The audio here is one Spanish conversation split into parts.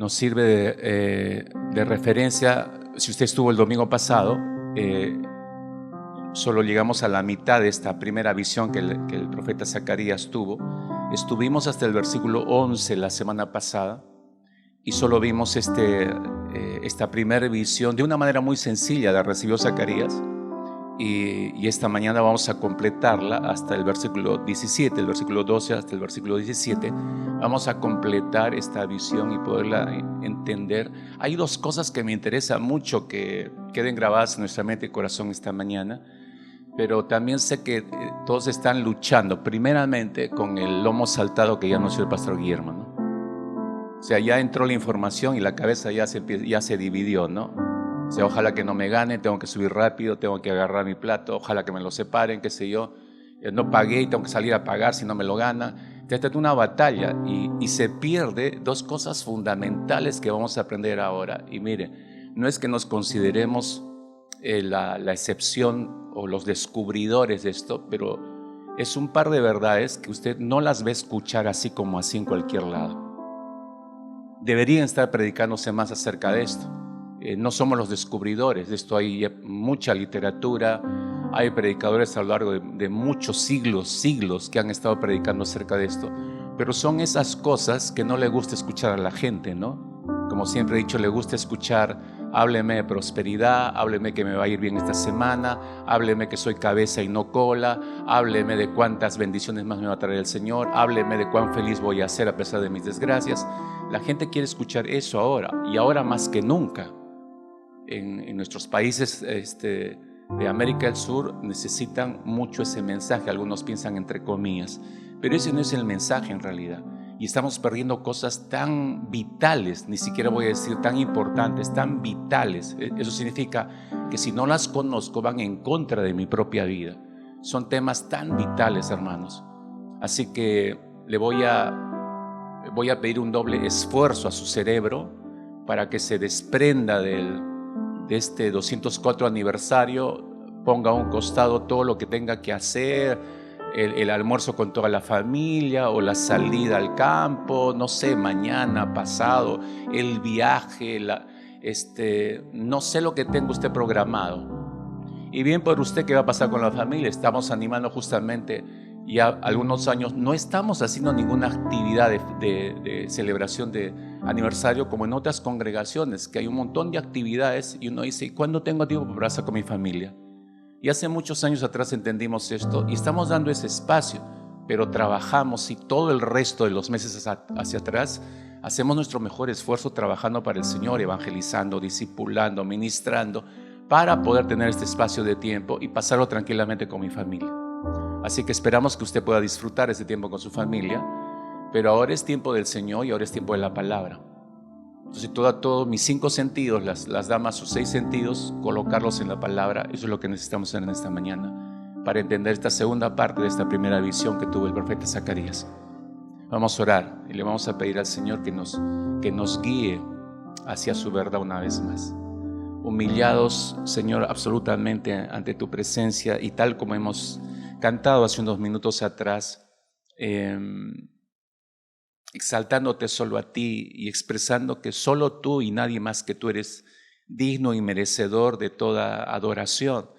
nos sirve de referencia. Si usted estuvo el domingo pasado, solo llegamos a la mitad de esta primera visión que el profeta Zacarías tuvo. Estuvimos hasta el versículo 11 la semana pasada y solo vimos esta primera visión de una manera muy sencilla la recibió Zacarías. Y esta mañana vamos a completarla hasta el versículo 17, el versículo 12 hasta el versículo 17. Vamos a completar esta visión y poderla entender. Hay dos cosas que me interesan mucho que queden grabadas en nuestra mente y corazón esta mañana, pero también sé que todos están luchando primeramente con el lomo saltado que ya anunció el pastor Guillermo, ¿no? O sea, ya entró la información y la cabeza ya se dividió, ¿no? O sea, ojalá que no me gane, tengo que subir rápido, tengo que agarrar mi plato, ojalá que me lo separen, qué sé yo. No pagué y tengo que salir a pagar si no me lo gana. Esta es una batalla y se pierde dos cosas fundamentales que vamos a aprender ahora. Y mire, no es que nos consideremos la excepción o los descubridores de esto, pero es un par de verdades que usted no las va a escuchar así como así en cualquier lado. Deberían estar predicándose más acerca de esto. No somos los descubridores de esto, hay mucha literatura, hay predicadores a lo largo de muchos siglos que han estado predicando acerca de esto, pero son esas cosas que no le gusta escuchar a la gente, ¿no? Como siempre he dicho, le gusta escuchar: hábleme de prosperidad, hábleme que me va a ir bien esta semana, hábleme que soy cabeza y no cola, hábleme de cuántas bendiciones más me va a traer el Señor, hábleme de cuán feliz voy a ser a pesar de mis desgracias. La gente quiere escuchar eso ahora, y ahora más que nunca. En nuestros países de América del Sur necesitan mucho ese mensaje. Algunos piensan entre comillas, pero ese no es el mensaje en realidad. Y estamos perdiendo cosas tan vitales, ni siquiera voy a decir tan importantes, tan vitales. Eso significa que si no las conozco van en contra de mi propia vida. Son temas tan vitales, hermanos. Así que le voy a pedir un doble esfuerzo a su cerebro para que se desprenda de este 204 aniversario, ponga a un costado todo lo que tenga que hacer, el almuerzo con toda la familia o la salida al campo, no sé, mañana, pasado, el viaje, no sé lo que tenga usted programado. Y bien por usted, ¿qué va a pasar con la familia? Estamos animando justamente, ya algunos años no estamos haciendo ninguna actividad de celebración de aniversario como en otras congregaciones, que hay un montón de actividades y uno dice: ¿y cuándo tengo tiempo para pasar con mi familia? Y hace muchos años atrás entendimos esto y estamos dando ese espacio, pero trabajamos y todo el resto de los meses hacia atrás hacemos nuestro mejor esfuerzo trabajando para el Señor, evangelizando, discipulando, ministrando, para poder tener este espacio de tiempo y pasarlo tranquilamente con mi familia. Así que esperamos que usted pueda disfrutar este tiempo con su familia, pero ahora es tiempo del Señor y ahora es tiempo de la palabra. Entonces todos mis 5 sentidos, las damas, sus 6 sentidos, colocarlos en la palabra. Eso es lo que necesitamos hacer en esta mañana para entender esta segunda parte de esta primera visión que tuvo el profeta Zacarías. Vamos a orar y le vamos a pedir al Señor que nos guíe hacia su verdad una vez más. Humillados, Señor, absolutamente ante tu presencia, y tal como hemos cantado hace unos minutos atrás, exaltándote solo a ti y expresando que solo tú y nadie más que tú eres digno y merecedor de toda adoración.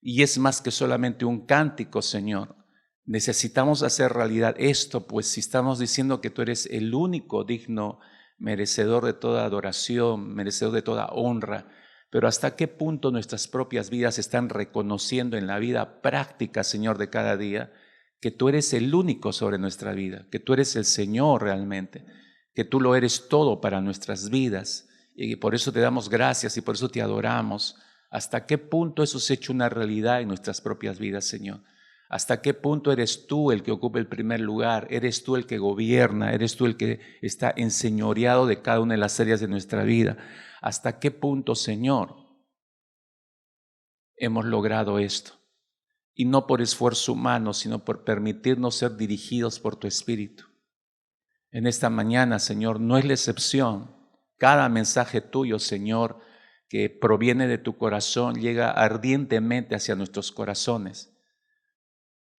Y es más que solamente un cántico, Señor. Necesitamos hacer realidad esto, pues si estamos diciendo que tú eres el único digno, merecedor de toda adoración, merecedor de toda honra, pero ¿hasta qué punto nuestras propias vidas están reconociendo en la vida práctica, Señor, de cada día, que tú eres el único sobre nuestra vida, que tú eres el Señor realmente, que tú lo eres todo para nuestras vidas, y por eso te damos gracias y por eso te adoramos? ¿Hasta qué punto eso se ha hecho una realidad en nuestras propias vidas, Señor? ¿Hasta qué punto eres tú el que ocupa el primer lugar? ¿Eres tú el que gobierna? ¿Eres tú el que está enseñoreado de cada una de las áreas de nuestra vida? ¿Hasta qué punto, Señor, hemos logrado esto? Y no por esfuerzo humano, sino por permitirnos ser dirigidos por tu Espíritu. En esta mañana, Señor, no es la excepción. Cada mensaje tuyo, Señor, que proviene de tu corazón, llega ardientemente hacia nuestros corazones.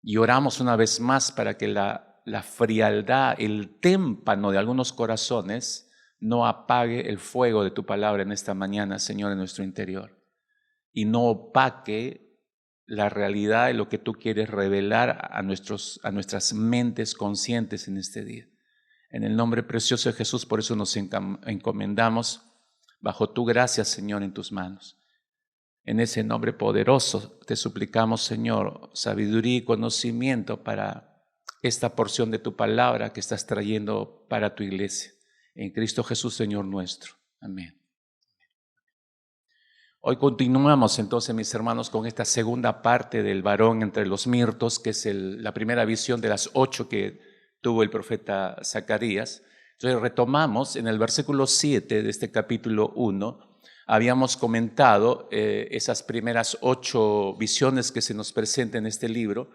Y oramos una vez más para que la frialdad, el témpano de algunos corazones no apague el fuego de tu palabra en esta mañana, Señor, en nuestro interior. Y no opaque la realidad de lo que tú quieres revelar a nuestras mentes conscientes en este día. En el nombre precioso de Jesús, por eso nos encomendamos bajo tu gracia, Señor, en tus manos. En ese nombre poderoso te suplicamos, Señor, sabiduría y conocimiento para esta porción de tu palabra que estás trayendo para tu iglesia. En Cristo Jesús, Señor nuestro. Amén. Hoy continuamos entonces, mis hermanos, con esta segunda parte del varón entre los mirtos, que es la primera visión de las 8 que tuvo el profeta Zacarías. Entonces retomamos en el versículo 7 de este capítulo 1. Habíamos comentado esas primeras 8 visiones que se nos presentan en este libro.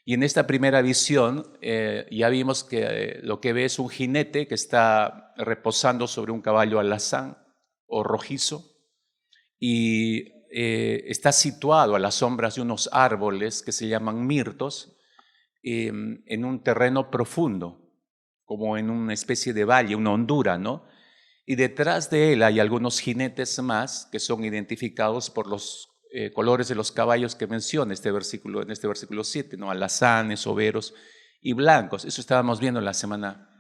Y en esta primera visión ya vimos que lo que ve es un jinete que está reposando sobre un caballo alazán o rojizo y está situado a las sombras de unos árboles que se llaman mirtos en un terreno profundo, como en una especie de valle, una hondura, ¿no? Y detrás de él hay algunos jinetes más que son identificados por los colores de los caballos que menciona en este versículo 7, ¿no? Alazanes, overos y blancos. Eso estábamos viendo la semana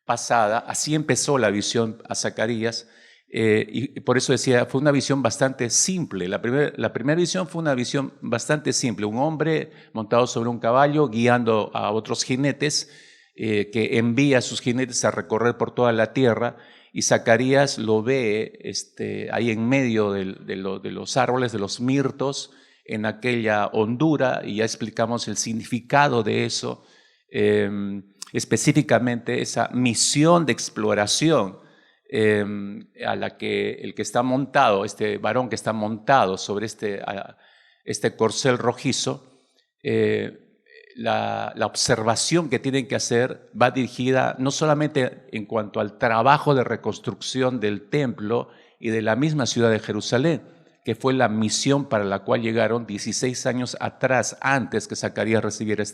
pasada. Así empezó la visión a Zacarías y por eso decía, fue una visión bastante simple. La primera visión fue una visión bastante simple. Un hombre montado sobre un caballo guiando a otros jinetes que envía a sus jinetes a recorrer por toda la tierra. Y Zacarías lo ve ahí en medio de los árboles, de los mirtos, en aquella hondura, y ya explicamos el significado de eso, específicamente esa misión de exploración a la que el que está montado, este varón que está montado sobre este corcel rojizo, la observación que tienen que hacer va dirigida no solamente en cuanto al trabajo de reconstrucción del templo y de la misma ciudad de Jerusalén, que fue la misión para la cual llegaron 16 años atrás, antes que Zacarías recibiera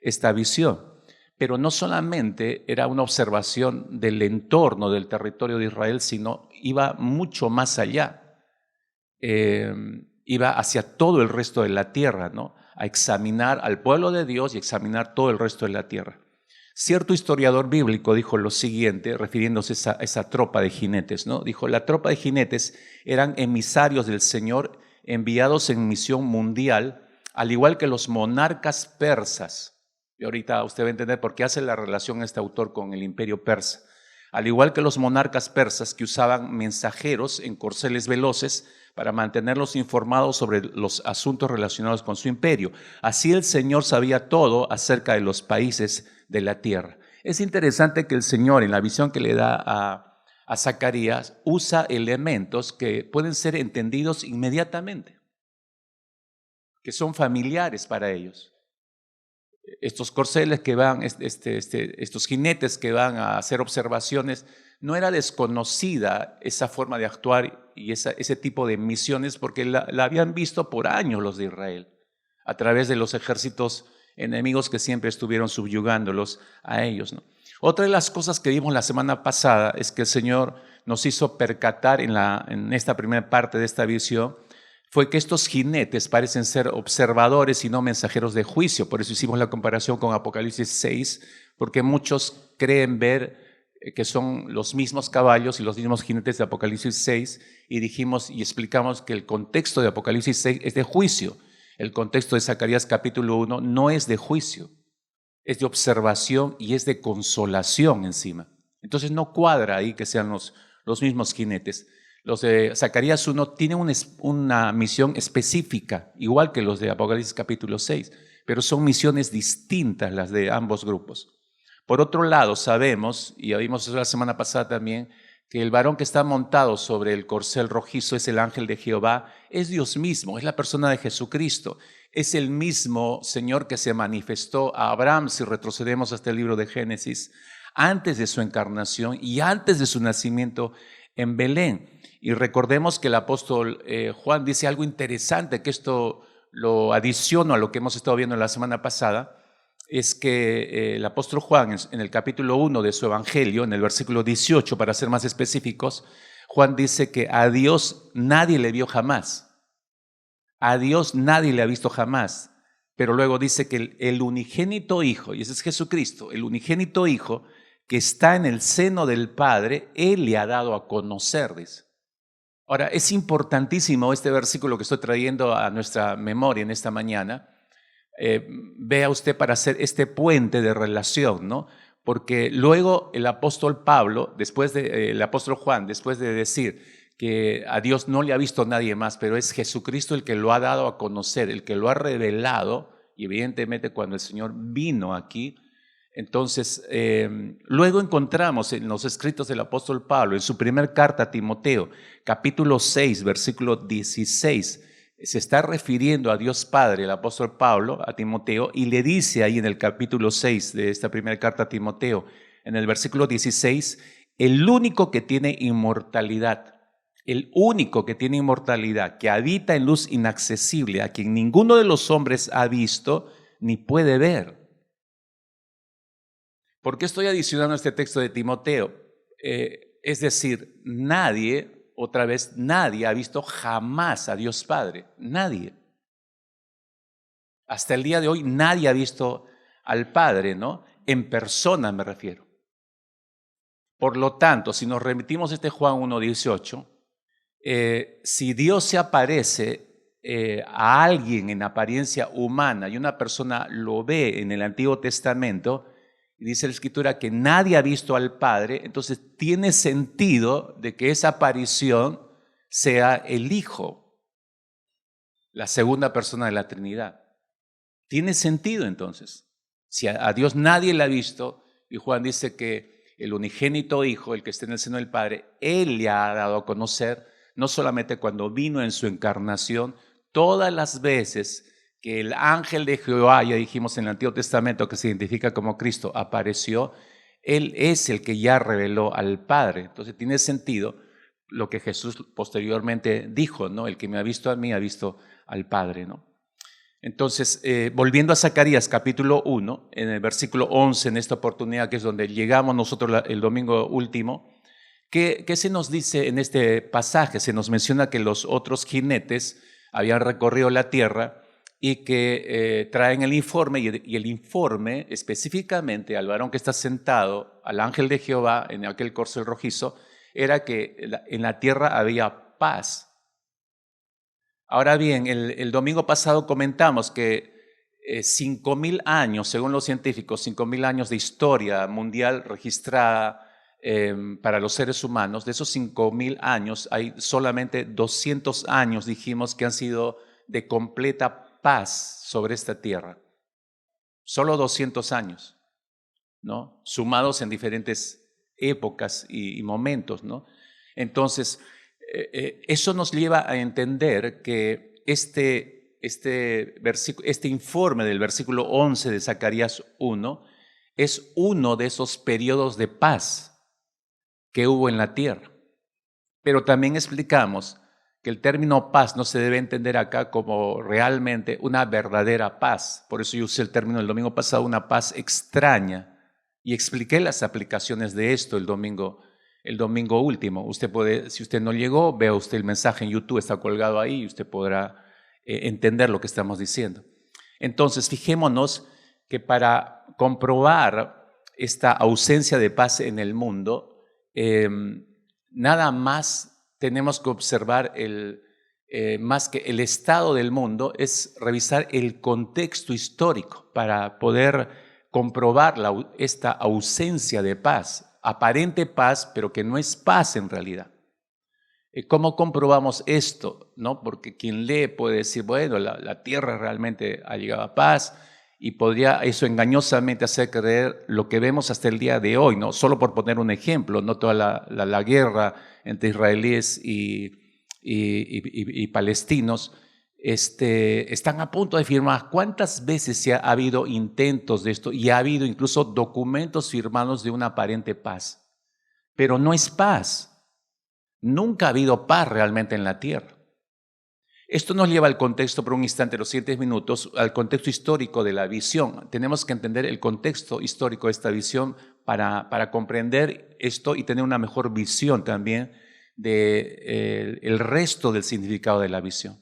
esta visión. Pero no solamente era una observación del entorno del territorio de Israel, sino iba mucho más allá. Iba hacia todo el resto de la tierra, ¿no? A examinar al pueblo de Dios y examinar todo el resto de la tierra. Cierto historiador bíblico dijo lo siguiente, refiriéndose a esa tropa de jinetes, ¿no? Dijo, la tropa de jinetes eran emisarios del Señor enviados en misión mundial, al igual que los monarcas persas. Y ahorita usted va a entender por qué hace la relación este autor con el imperio persa. Al igual que los monarcas persas que usaban mensajeros en corceles veloces para mantenerlos informados sobre los asuntos relacionados con su imperio. Así el Señor sabía todo acerca de los países de la tierra. Es interesante que el Señor, en la visión que le da a Zacarías, usa elementos que pueden ser entendidos inmediatamente, que son familiares para ellos. Estos corceles que van, estos jinetes que van a hacer observaciones, no era desconocida esa forma de actuar y ese tipo de misiones porque la habían visto por años los de Israel, a través de los ejércitos enemigos que siempre estuvieron subyugándolos a ellos, ¿no? Otra de las cosas que vimos la semana pasada es que el Señor nos hizo percatar en esta primera parte de esta visión fue que estos jinetes parecen ser observadores y no mensajeros de juicio. Por eso hicimos la comparación con Apocalipsis 6, porque muchos creen ver que son los mismos caballos y los mismos jinetes de Apocalipsis 6, y dijimos y explicamos que el contexto de Apocalipsis 6 es de juicio. El contexto de Zacarías capítulo 1 no es de juicio, es de observación y es de consolación encima. Entonces no cuadra ahí que sean los mismos jinetes. Los de Zacarías 1 tienen una misión específica, igual que los de Apocalipsis capítulo 6, pero son misiones distintas las de ambos grupos. Por otro lado, sabemos, y vimos eso la semana pasada también, que el varón que está montado sobre el corcel rojizo es el ángel de Jehová, es Dios mismo, es la persona de Jesucristo, es el mismo Señor que se manifestó a Abraham, si retrocedemos hasta el libro de Génesis, antes de su encarnación y antes de su nacimiento en Belén. Y recordemos que el apóstol Juan dice algo interesante, que esto lo adiciono a lo que hemos estado viendo la semana pasada. es que el apóstol Juan, en el capítulo 1 de su evangelio, en el versículo 18, para ser más específicos, Juan dice que a Dios nadie le vio jamás. A Dios nadie le ha visto jamás. Pero luego dice que el unigénito Hijo, y ese es Jesucristo, el unigénito Hijo que está en el seno del Padre, Él le ha dado a conocer, dice. Ahora, es importantísimo este versículo que estoy trayendo a nuestra memoria en esta mañana. Vea usted para hacer este puente de relación, ¿no? Porque luego el apóstol Pablo, el apóstol Juan, después de decir que a Dios no le ha visto nadie más, pero es Jesucristo el que lo ha dado a conocer, el que lo ha revelado, y evidentemente cuando el Señor vino aquí, entonces luego encontramos en los escritos del apóstol Pablo, en su primer carta a Timoteo, capítulo 6, versículo 16, se está refiriendo a Dios Padre, el apóstol Pablo, a Timoteo, y le dice ahí en el capítulo 6 de esta primera carta a Timoteo, en el versículo 16, el único que tiene inmortalidad, que habita en luz inaccesible, a quien ninguno de los hombres ha visto ni puede ver. ¿Por qué estoy adicionando este texto de Timoteo? Es decir, nadie ha visto jamás a Dios Padre. Nadie. Hasta el día de hoy nadie ha visto al Padre, ¿no? En persona me refiero. Por lo tanto, si nos remitimos a este Juan 1:18, si Dios se aparece a alguien en apariencia humana y una persona lo ve en el Antiguo Testamento, y dice la Escritura que nadie ha visto al Padre, entonces tiene sentido de que esa aparición sea el Hijo, la segunda persona de la Trinidad. Tiene sentido entonces. Si a Dios nadie le ha visto, y Juan dice que el unigénito Hijo, el que está en el seno del Padre, Él le ha dado a conocer, no solamente cuando vino en su encarnación, todas las veces que el ángel de Jehová, ya dijimos en el Antiguo Testamento, que se identifica como Cristo, apareció, Él es el que ya reveló al Padre. Entonces tiene sentido lo que Jesús posteriormente dijo, ¿no? El que me ha visto a mí ha visto al Padre, ¿no? Entonces, volviendo a Zacarías capítulo 1, en el versículo 11, en esta oportunidad que es donde llegamos nosotros el domingo último, ¿qué se nos dice en este pasaje? Se nos menciona que los otros jinetes habían recorrido la tierra y que traen el informe, y el informe específicamente al varón que está sentado, al ángel de Jehová en aquel corcel rojizo, era que en la tierra había paz. Ahora bien, el domingo pasado comentamos que 5.000 años, según los científicos, 5.000 años de historia mundial registrada para los seres humanos, de esos 5.000 años hay solamente 200 años, dijimos, que han sido de completa paz sobre esta tierra. Solo 200 años, ¿no? Sumados en diferentes épocas y momentos, ¿no? Entonces, eso nos lleva a entender que este informe del versículo 11 de Zacarías 1 es uno de esos periodos de paz que hubo en la tierra. Pero también explicamos que el término paz no se debe entender acá como realmente una verdadera paz. Por eso yo usé el término el domingo pasado, una paz extraña, y expliqué las aplicaciones de esto el domingo último. Usted puede, si usted no llegó, vea usted el mensaje en YouTube, está colgado ahí y usted podrá entender lo que estamos diciendo. Entonces, fijémonos que para comprobar esta ausencia de paz en el mundo, nada más tenemos que observar más que el estado del mundo, es revisar el contexto histórico para poder comprobar esta ausencia de paz, aparente paz, pero que no es paz en realidad. ¿Cómo comprobamos esto? ¿No? Porque quien lee puede decir, bueno, la tierra realmente ha llegado a paz, y podría eso engañosamente hacer creer lo que vemos hasta el día de hoy, ¿no? Solo por poner un ejemplo, no toda la guerra entre israelíes y palestinos están a punto de firmar. ¿Cuántas veces se ha habido intentos de esto? Y ha habido incluso documentos firmados de una aparente paz. Pero no es paz. Nunca ha habido paz realmente en la tierra. Esto nos lleva al contexto por un instante, los siguientes minutos, al contexto histórico de la visión. Tenemos que entender el contexto histórico de esta visión para comprender esto y tener una mejor visión también del resto del significado de la visión.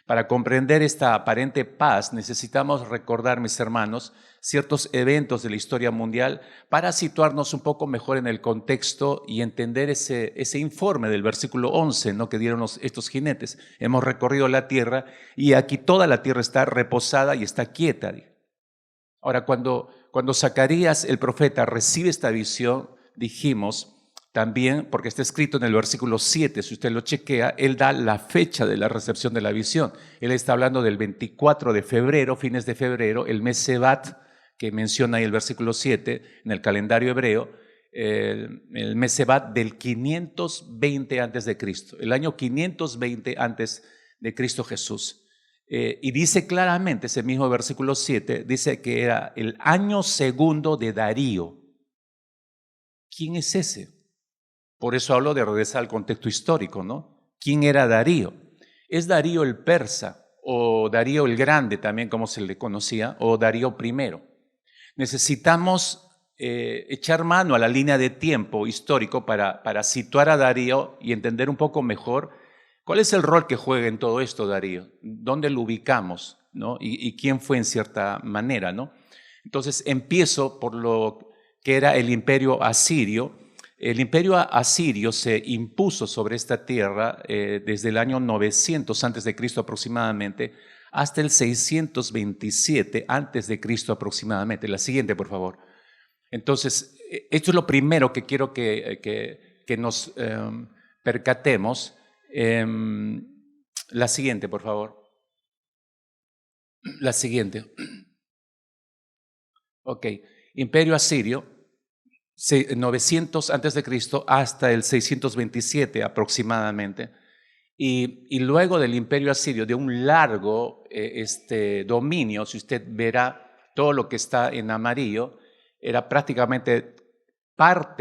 Para comprender esta aparente paz necesitamos recordar, mis hermanos, ciertos eventos de la historia mundial para situarnos un poco mejor en el contexto y entender ese informe del versículo 11, ¿no?, que dieron estos jinetes. Hemos recorrido la tierra y aquí toda la tierra está reposada y está quieta. Ahora, cuando Zacarías, el profeta, recibe esta visión, dijimos también, porque está escrito en el versículo 7, si usted lo chequea, él da la fecha de la recepción de la visión. Él está hablando del 24 de febrero, fines de febrero, el mes Sebat, que menciona ahí el versículo 7 en el calendario hebreo, el mes Sebat del 520 antes de Cristo, el año 520 antes de Cristo Jesús. Y dice claramente, ese mismo versículo 7, dice que era el año segundo de Darío. ¿Quién es ese? Por eso hablo de regresar al contexto histórico, ¿no? ¿Quién era Darío? Es Darío el persa, o Darío el Grande también, como se le conocía, o Darío I. Necesitamos echar mano a la línea de tiempo histórico para situar a Darío y entender un poco mejor cuál es el rol que juega en todo esto Darío, dónde lo ubicamos, ¿no? Y quién fue en cierta manera, ¿no? Entonces empiezo por lo que era el imperio asirio. El imperio asirio se impuso sobre esta tierra desde el año 900 antes de Cristo aproximadamente hasta el 627 antes de Cristo aproximadamente. La siguiente, por favor. Entonces, esto es lo primero que quiero que nos percatemos. La siguiente, por favor. La siguiente. Ok. Imperio asirio. 900 antes de Cristo hasta el 627 aproximadamente, y luego del imperio asirio, de un largo dominio, si usted verá todo lo que está en amarillo, era prácticamente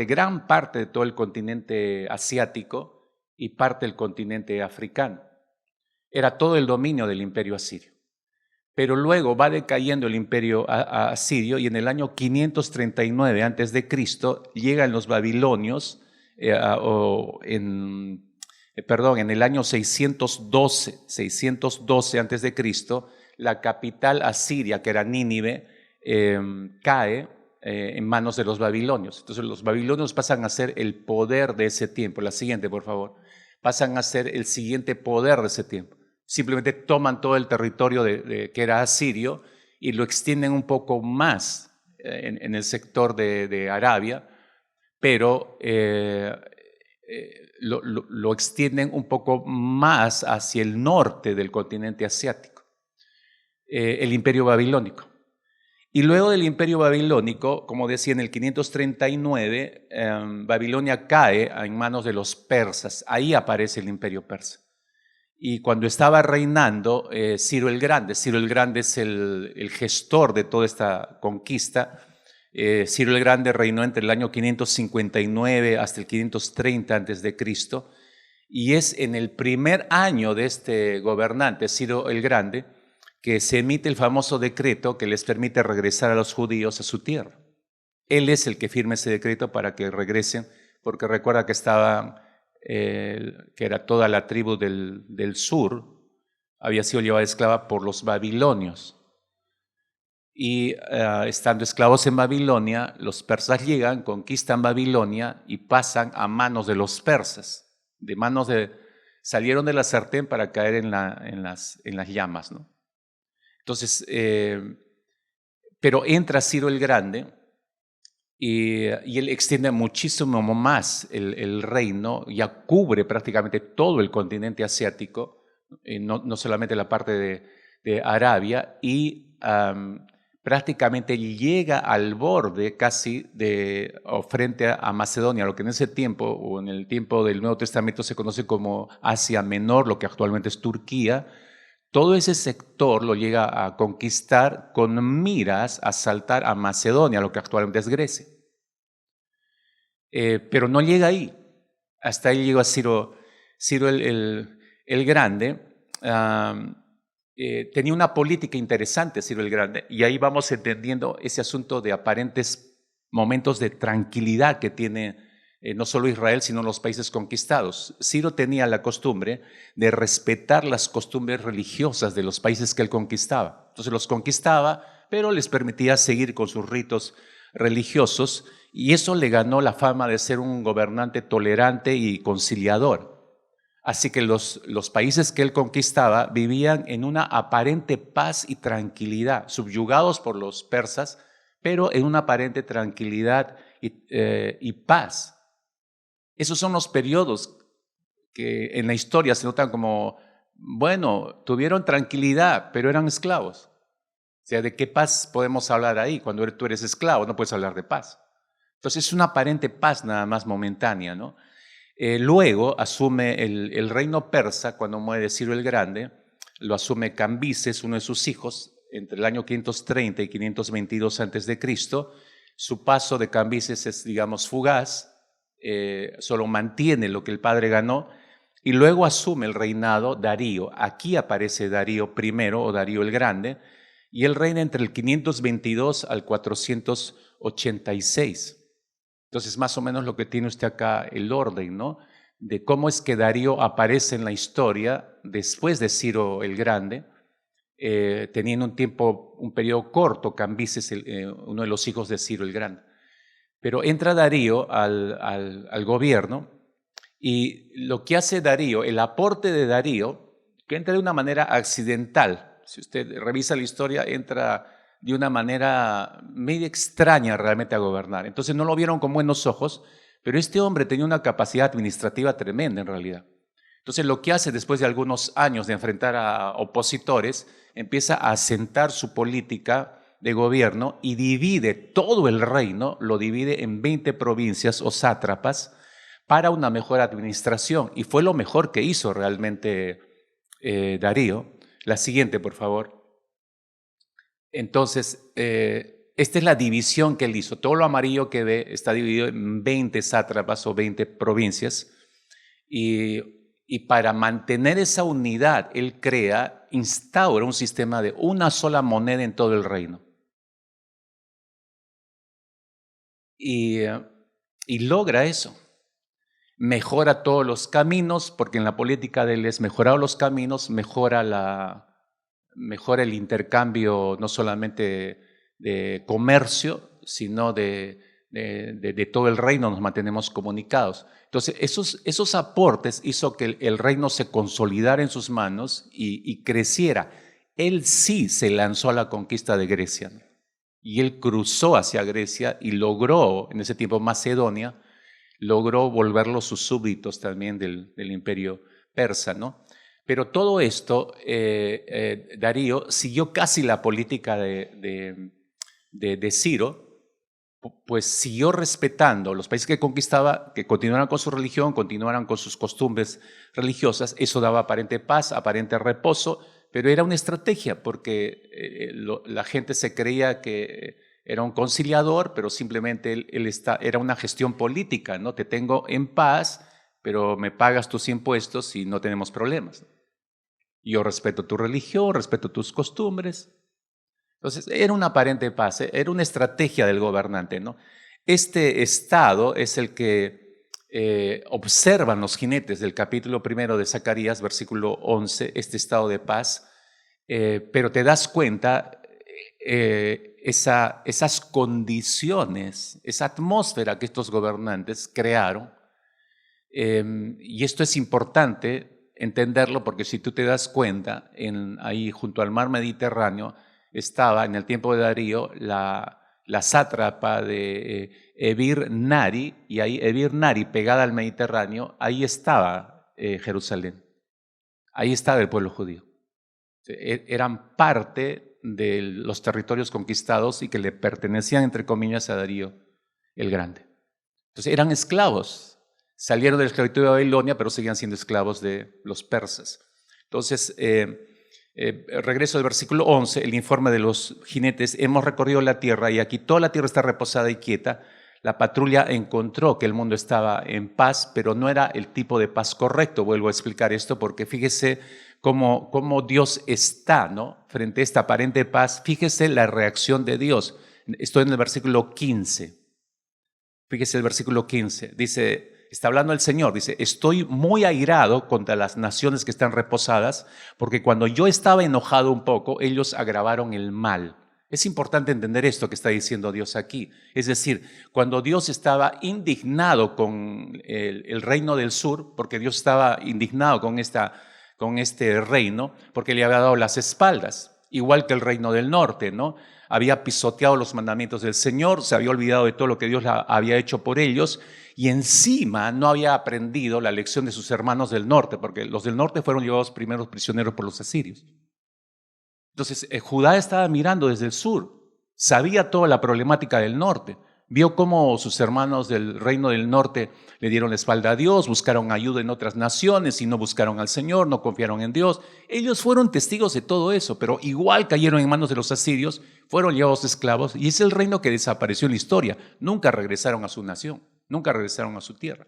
gran parte de todo el continente asiático y parte del continente africano. Era todo el dominio del imperio asirio. Pero luego va decayendo el imperio asirio y en el año 539 antes de Cristo llegan los babilonios, en el año 612 antes de Cristo, la capital asiria, que era Nínive, cae en manos de los babilonios. Entonces los babilonios pasan a ser el poder de ese tiempo. La siguiente, por favor. Pasan a ser el siguiente poder de ese tiempo. Simplemente toman todo el territorio que era asirio y lo extienden un poco más en el sector de Arabia, pero lo extienden un poco más hacia el norte del continente asiático, el imperio babilónico. Y luego del imperio babilónico, como decía, en el 539, Babilonia cae en manos de los persas. Ahí aparece el imperio persa. Y cuando estaba reinando Ciro el Grande es el gestor de toda esta conquista. Ciro el Grande reinó entre el año 559 hasta el 530 antes de Cristo, y es en el primer año de este gobernante, Ciro el Grande, que se emite el famoso decreto que les permite regresar a los judíos a su tierra. Él es el que firma ese decreto para que regresen, porque recuerda que que era toda la tribu del sur, había sido llevada esclava por los babilonios. Y estando esclavos en Babilonia, los persas llegan, conquistan Babilonia y pasan a manos de los persas. Salieron de la sartén para caer en las llamas, ¿no? Entonces, pero entra Ciro el Grande y él extiende muchísimo más el reino, ya cubre prácticamente todo el continente asiático, no solamente la parte de Arabia, y prácticamente llega al borde casi o frente a Macedonia, lo que en ese tiempo, o en el tiempo del Nuevo Testamento, se conoce como Asia Menor, lo que actualmente es Turquía. Todo ese sector lo llega a conquistar con miras a saltar a Macedonia, lo que actualmente es Grecia. Pero no llega ahí. Hasta ahí llegó a Ciro el Grande, tenía una política interesante, Ciro el Grande, y ahí vamos entendiendo ese asunto de aparentes momentos de tranquilidad que tiene no solo Israel, sino los países conquistados. Ciro tenía la costumbre de respetar las costumbres religiosas de los países que él conquistaba. Entonces los conquistaba, pero les permitía seguir con sus ritos religiosos, y eso le ganó la fama de ser un gobernante tolerante y conciliador. Así que los países que él conquistaba vivían en una aparente paz y tranquilidad, subyugados por los persas, pero en una aparente tranquilidad y paz. Esos son los periodos que en la historia se notan como, bueno, tuvieron tranquilidad, pero eran esclavos. O sea, ¿de qué paz podemos hablar ahí? Cuando tú eres esclavo no puedes hablar de paz. Entonces es una aparente paz nada más momentánea, ¿no? Luego asume el reino persa, cuando muere Ciro el Grande, lo asume Cambises, uno de sus hijos, entre el año 530 y 522 a.C. Su paso de Cambises es, digamos, fugaz, solo mantiene lo que el padre ganó, y luego asume el reinado Darío. Aquí aparece Darío I o Darío el Grande, y él reina entre el 522 al 486. Entonces, más o menos lo que tiene usted acá, el orden, ¿no? De cómo es que Darío aparece en la historia después de Ciro el Grande, teniendo un periodo corto, Cambises, uno de los hijos de Ciro el Grande. Pero entra Darío al gobierno, y lo que hace Darío, el aporte de Darío, que entra de una manera accidental. Si usted revisa la historia, entra de una manera medio extraña realmente a gobernar. Entonces no lo vieron con buenos ojos, pero este hombre tenía una capacidad administrativa tremenda en realidad. Entonces lo que hace después de algunos años de enfrentar a opositores, empieza a asentar su política de gobierno y divide todo el reino, lo divide en 20 provincias o sátrapas para una mejor administración. Y fue lo mejor que hizo realmente Darío. La siguiente, por favor. Entonces, esta es la división que él hizo. Todo lo amarillo que ve está dividido en 20 sátrapas o 20 provincias. Y para mantener esa unidad, él instaura un sistema de una sola moneda en todo el reino. Y logra eso. Mejora todos los caminos, porque en la política de él es mejorar los caminos, mejora el intercambio no solamente de comercio, sino de todo el reino, nos mantenemos comunicados. Entonces, esos aportes hizo que el reino se consolidara en sus manos y creciera. Él sí se lanzó a la conquista de Grecia, ¿no? Y él cruzó hacia Grecia y logró, en ese tiempo Macedonia, logró volverlos sus súbditos también del imperio persa, ¿no? Pero todo esto, Darío siguió casi la política de Ciro, pues siguió respetando los países que conquistaba, que continuaran con su religión, continuaran con sus costumbres religiosas. Eso daba aparente paz, aparente reposo, pero era una estrategia porque la gente se creía que era un conciliador, pero simplemente era una gestión política, ¿no? Te tengo en paz, pero me pagas tus impuestos y no tenemos problemas. Yo respeto tu religión, respeto tus costumbres. Entonces, era una aparente paz, era una estrategia del gobernante, ¿no? Este estado es el que observan los jinetes del capítulo 1 de Zacarías, versículo 11, este estado de paz, pero te das cuenta esas condiciones, esa atmósfera que estos gobernantes crearon, y esto es importante entenderlo porque si tú te das cuenta, ahí junto al mar Mediterráneo estaba en el tiempo de Darío la sátrapa de Ebir Nari, y ahí Ebir Nari, pegada al Mediterráneo, ahí estaba Jerusalén, ahí estaba el pueblo judío. Eran parte de los territorios conquistados y que le pertenecían, entre comillas, a Darío el Grande. Entonces eran esclavos, salieron de la esclavitud de Babilonia, pero seguían siendo esclavos de los persas. Entonces, regreso al versículo 11, el informe de los jinetes: hemos recorrido la tierra y aquí toda la tierra está reposada y quieta. La patrulla encontró que el mundo estaba en paz, pero no era el tipo de paz correcto. Vuelvo a explicar esto porque fíjese cómo Dios está, ¿no?, frente a esta aparente paz. Fíjese la reacción de Dios. Estoy en el versículo 15. Fíjese el versículo 15. Dice, está hablando el Señor, dice: estoy muy airado contra las naciones que están reposadas, porque cuando yo estaba enojado un poco, ellos agravaron el mal. Es importante entender esto que está diciendo Dios aquí. Es decir, cuando Dios estaba indignado con el reino del sur, porque Dios estaba indignado con este reino, porque le había dado las espaldas, igual que el reino del norte, ¿no? Había pisoteado los mandamientos del Señor, se había olvidado de todo lo que Dios había hecho por ellos, y encima no había aprendido la lección de sus hermanos del norte, porque los del norte fueron llevados primeros prisioneros por los asirios. Entonces, Judá estaba mirando desde el sur, sabía toda la problemática del norte, vio cómo sus hermanos del reino del norte le dieron la espalda a Dios, buscaron ayuda en otras naciones y no buscaron al Señor, no confiaron en Dios. Ellos fueron testigos de todo eso, pero igual cayeron en manos de los asirios, fueron llevados esclavos, y es el reino que desapareció en la historia. Nunca regresaron a su nación, nunca regresaron a su tierra.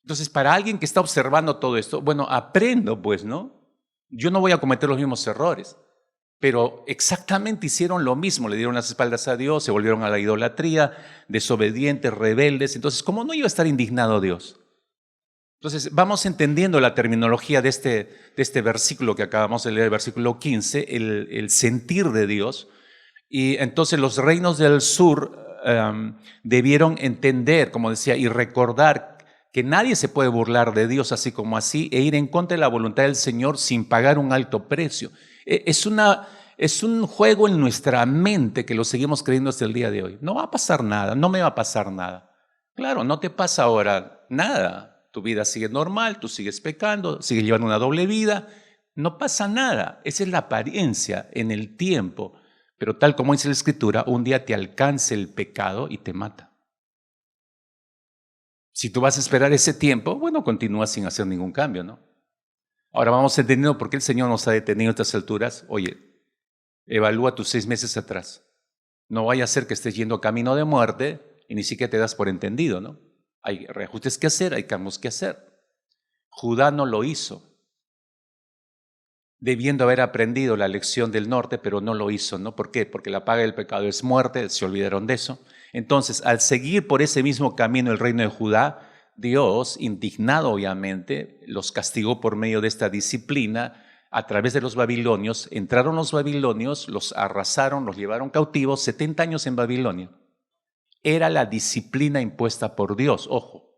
Entonces, para alguien que está observando todo esto, bueno, aprendo pues, ¿no? Yo no voy a cometer los mismos errores, pero exactamente hicieron lo mismo, le dieron las espaldas a Dios, se volvieron a la idolatría, desobedientes, rebeldes. Entonces, ¿cómo no iba a estar indignado Dios? Entonces, vamos entendiendo la terminología de este versículo que acabamos de leer, el versículo 15, el sentir de Dios. Y entonces los reinos del sur debieron entender, como decía, y recordar que nadie se puede burlar de Dios así como así e ir en contra de la voluntad del Señor sin pagar un alto precio. Es un juego en nuestra mente que lo seguimos creyendo hasta el día de hoy. No va a pasar nada, no me va a pasar nada. Claro, no te pasa ahora nada. Tu vida sigue normal, tú sigues pecando, sigues llevando una doble vida. No pasa nada. Esa es la apariencia en el tiempo. Pero tal como dice la Escritura, un día te alcanza el pecado y te mata. Si tú vas a esperar ese tiempo, bueno, continúa sin hacer ningún cambio, ¿no? Ahora vamos entendiendo por qué el Señor nos ha detenido a estas alturas. Oye, evalúa tus 6 meses atrás. No vaya a ser que estés yendo camino de muerte y ni siquiera te das por entendido, ¿no? Hay reajustes que hacer, hay cambios que hacer. Judá no lo hizo, debiendo haber aprendido la lección del norte, pero no lo hizo, ¿no? ¿Por qué? Porque la paga del pecado es muerte, se olvidaron de eso. Entonces, al seguir por ese mismo camino el reino de Judá, Dios, indignado obviamente, los castigó por medio de esta disciplina a través de los babilonios. Entraron los babilonios, los arrasaron, los llevaron cautivos, 70 años en Babilonia. Era la disciplina impuesta por Dios, ojo.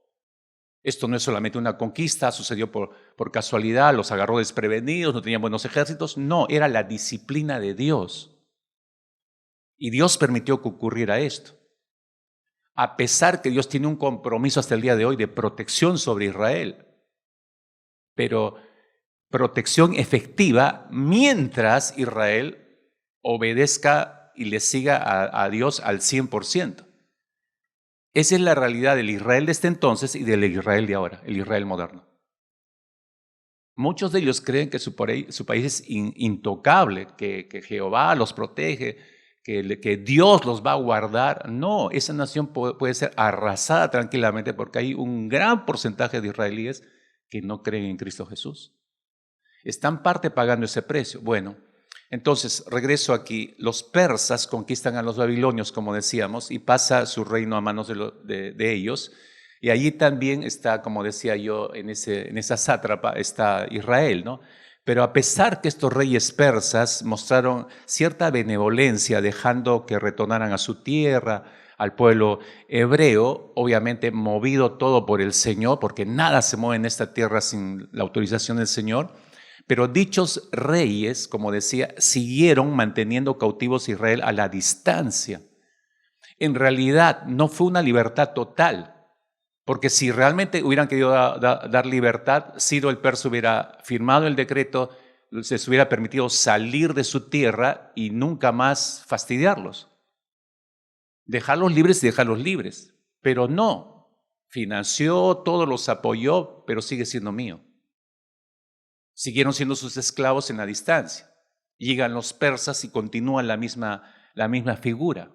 Esto no es solamente una conquista, sucedió por casualidad, los agarró desprevenidos, no tenían buenos ejércitos. No, era la disciplina de Dios. Y Dios permitió que ocurriera esto. A pesar que Dios tiene un compromiso hasta el día de hoy de protección sobre Israel, pero protección efectiva mientras Israel obedezca y le siga a Dios al 100%. Esa es la realidad del Israel de este entonces y del Israel de ahora, el Israel moderno. Muchos de ellos creen que su país es intocable, que Jehová los protege, que Dios los va a guardar. No, esa nación puede ser arrasada tranquilamente porque hay un gran porcentaje de israelíes que no creen en Cristo Jesús. Están parte pagando ese precio. Bueno, entonces regreso aquí. Los persas conquistan a los babilonios, como decíamos, y pasa su reino a manos de ellos. Y allí también está, como decía yo, en esa sátrapa está Israel, ¿no? Pero a pesar que estos reyes persas mostraron cierta benevolencia, dejando que retornaran a su tierra, al pueblo hebreo, obviamente movido todo por el Señor, porque nada se mueve en esta tierra sin la autorización del Señor, pero dichos reyes, como decía, siguieron manteniendo cautivos a Israel a la distancia. En realidad no fue una libertad total, porque si realmente hubieran querido dar libertad, Ciro el persa hubiera firmado el decreto, se les hubiera permitido salir de su tierra y nunca más fastidiarlos. Dejarlos libres y dejarlos libres. Pero no, financió, todos los apoyó, pero sigue siendo mío. Siguieron siendo sus esclavos en la distancia. Llegan los persas y continúan la misma figura.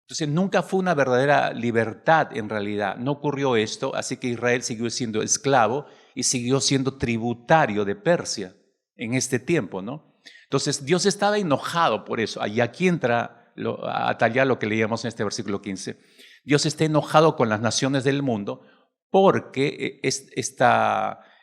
Entonces nunca fue una verdadera libertad en realidad, no ocurrió esto, así que Israel siguió siendo esclavo y siguió siendo tributario de Persia en este tiempo, ¿no? Entonces Dios estaba enojado por eso. Y aquí entra a tallar lo que leíamos en este versículo 15. Dios está enojado con las naciones del mundo porque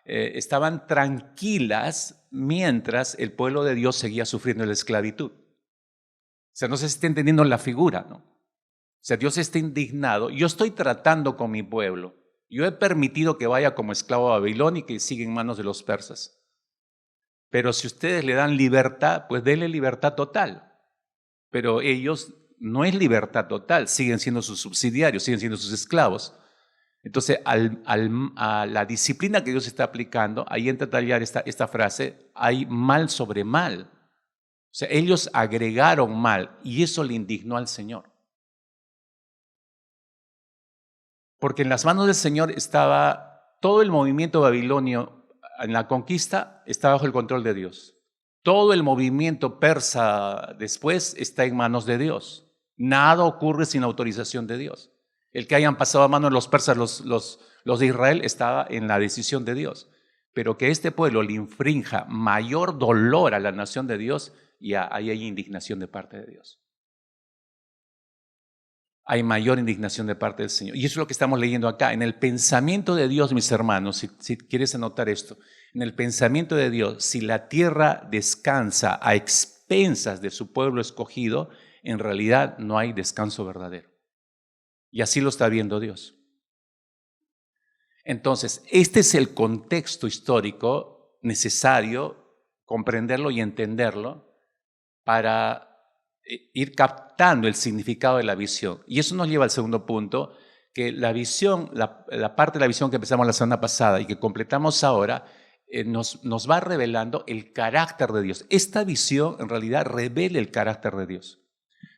estaban tranquilas mientras el pueblo de Dios seguía sufriendo la esclavitud. O sea, no se está entendiendo la figura, ¿no? O sea, Dios está indignado. Yo estoy tratando con mi pueblo. Yo he permitido que vaya como esclavo a Babilonia y que siga en manos de los persas. Pero si ustedes le dan libertad, pues denle libertad total. Pero ellos no es libertad total, siguen siendo sus subsidiarios, siguen siendo sus esclavos. Entonces, a la disciplina que Dios está aplicando, ahí entra a tallar esta frase, hay mal sobre mal. O sea, ellos agregaron mal y eso le indignó al Señor. Porque en las manos del Señor estaba todo el movimiento babilonio en la conquista, está bajo el control de Dios. Todo el movimiento persa después está en manos de Dios. Nada ocurre sin autorización de Dios. El que hayan pasado a manos de los persas, los de Israel, estaba en la decisión de Dios. Pero que este pueblo le infrinja mayor dolor a la nación de Dios, y ahí hay indignación de parte de Dios. Hay mayor indignación de parte del Señor. Y eso es lo que estamos leyendo acá. En el pensamiento de Dios, mis hermanos, si quieres anotar esto, en el pensamiento de Dios, si la tierra descansa a expensas de su pueblo escogido, en realidad no hay descanso verdadero. Y así lo está viendo Dios. Entonces, este es el contexto histórico necesario comprenderlo y entenderlo para ir captando el significado de la visión. Y eso nos lleva al segundo punto, que la visión, la parte de la visión que empezamos la semana pasada y que completamos ahora, nos va revelando el carácter de Dios. Esta visión en realidad revela el carácter de Dios.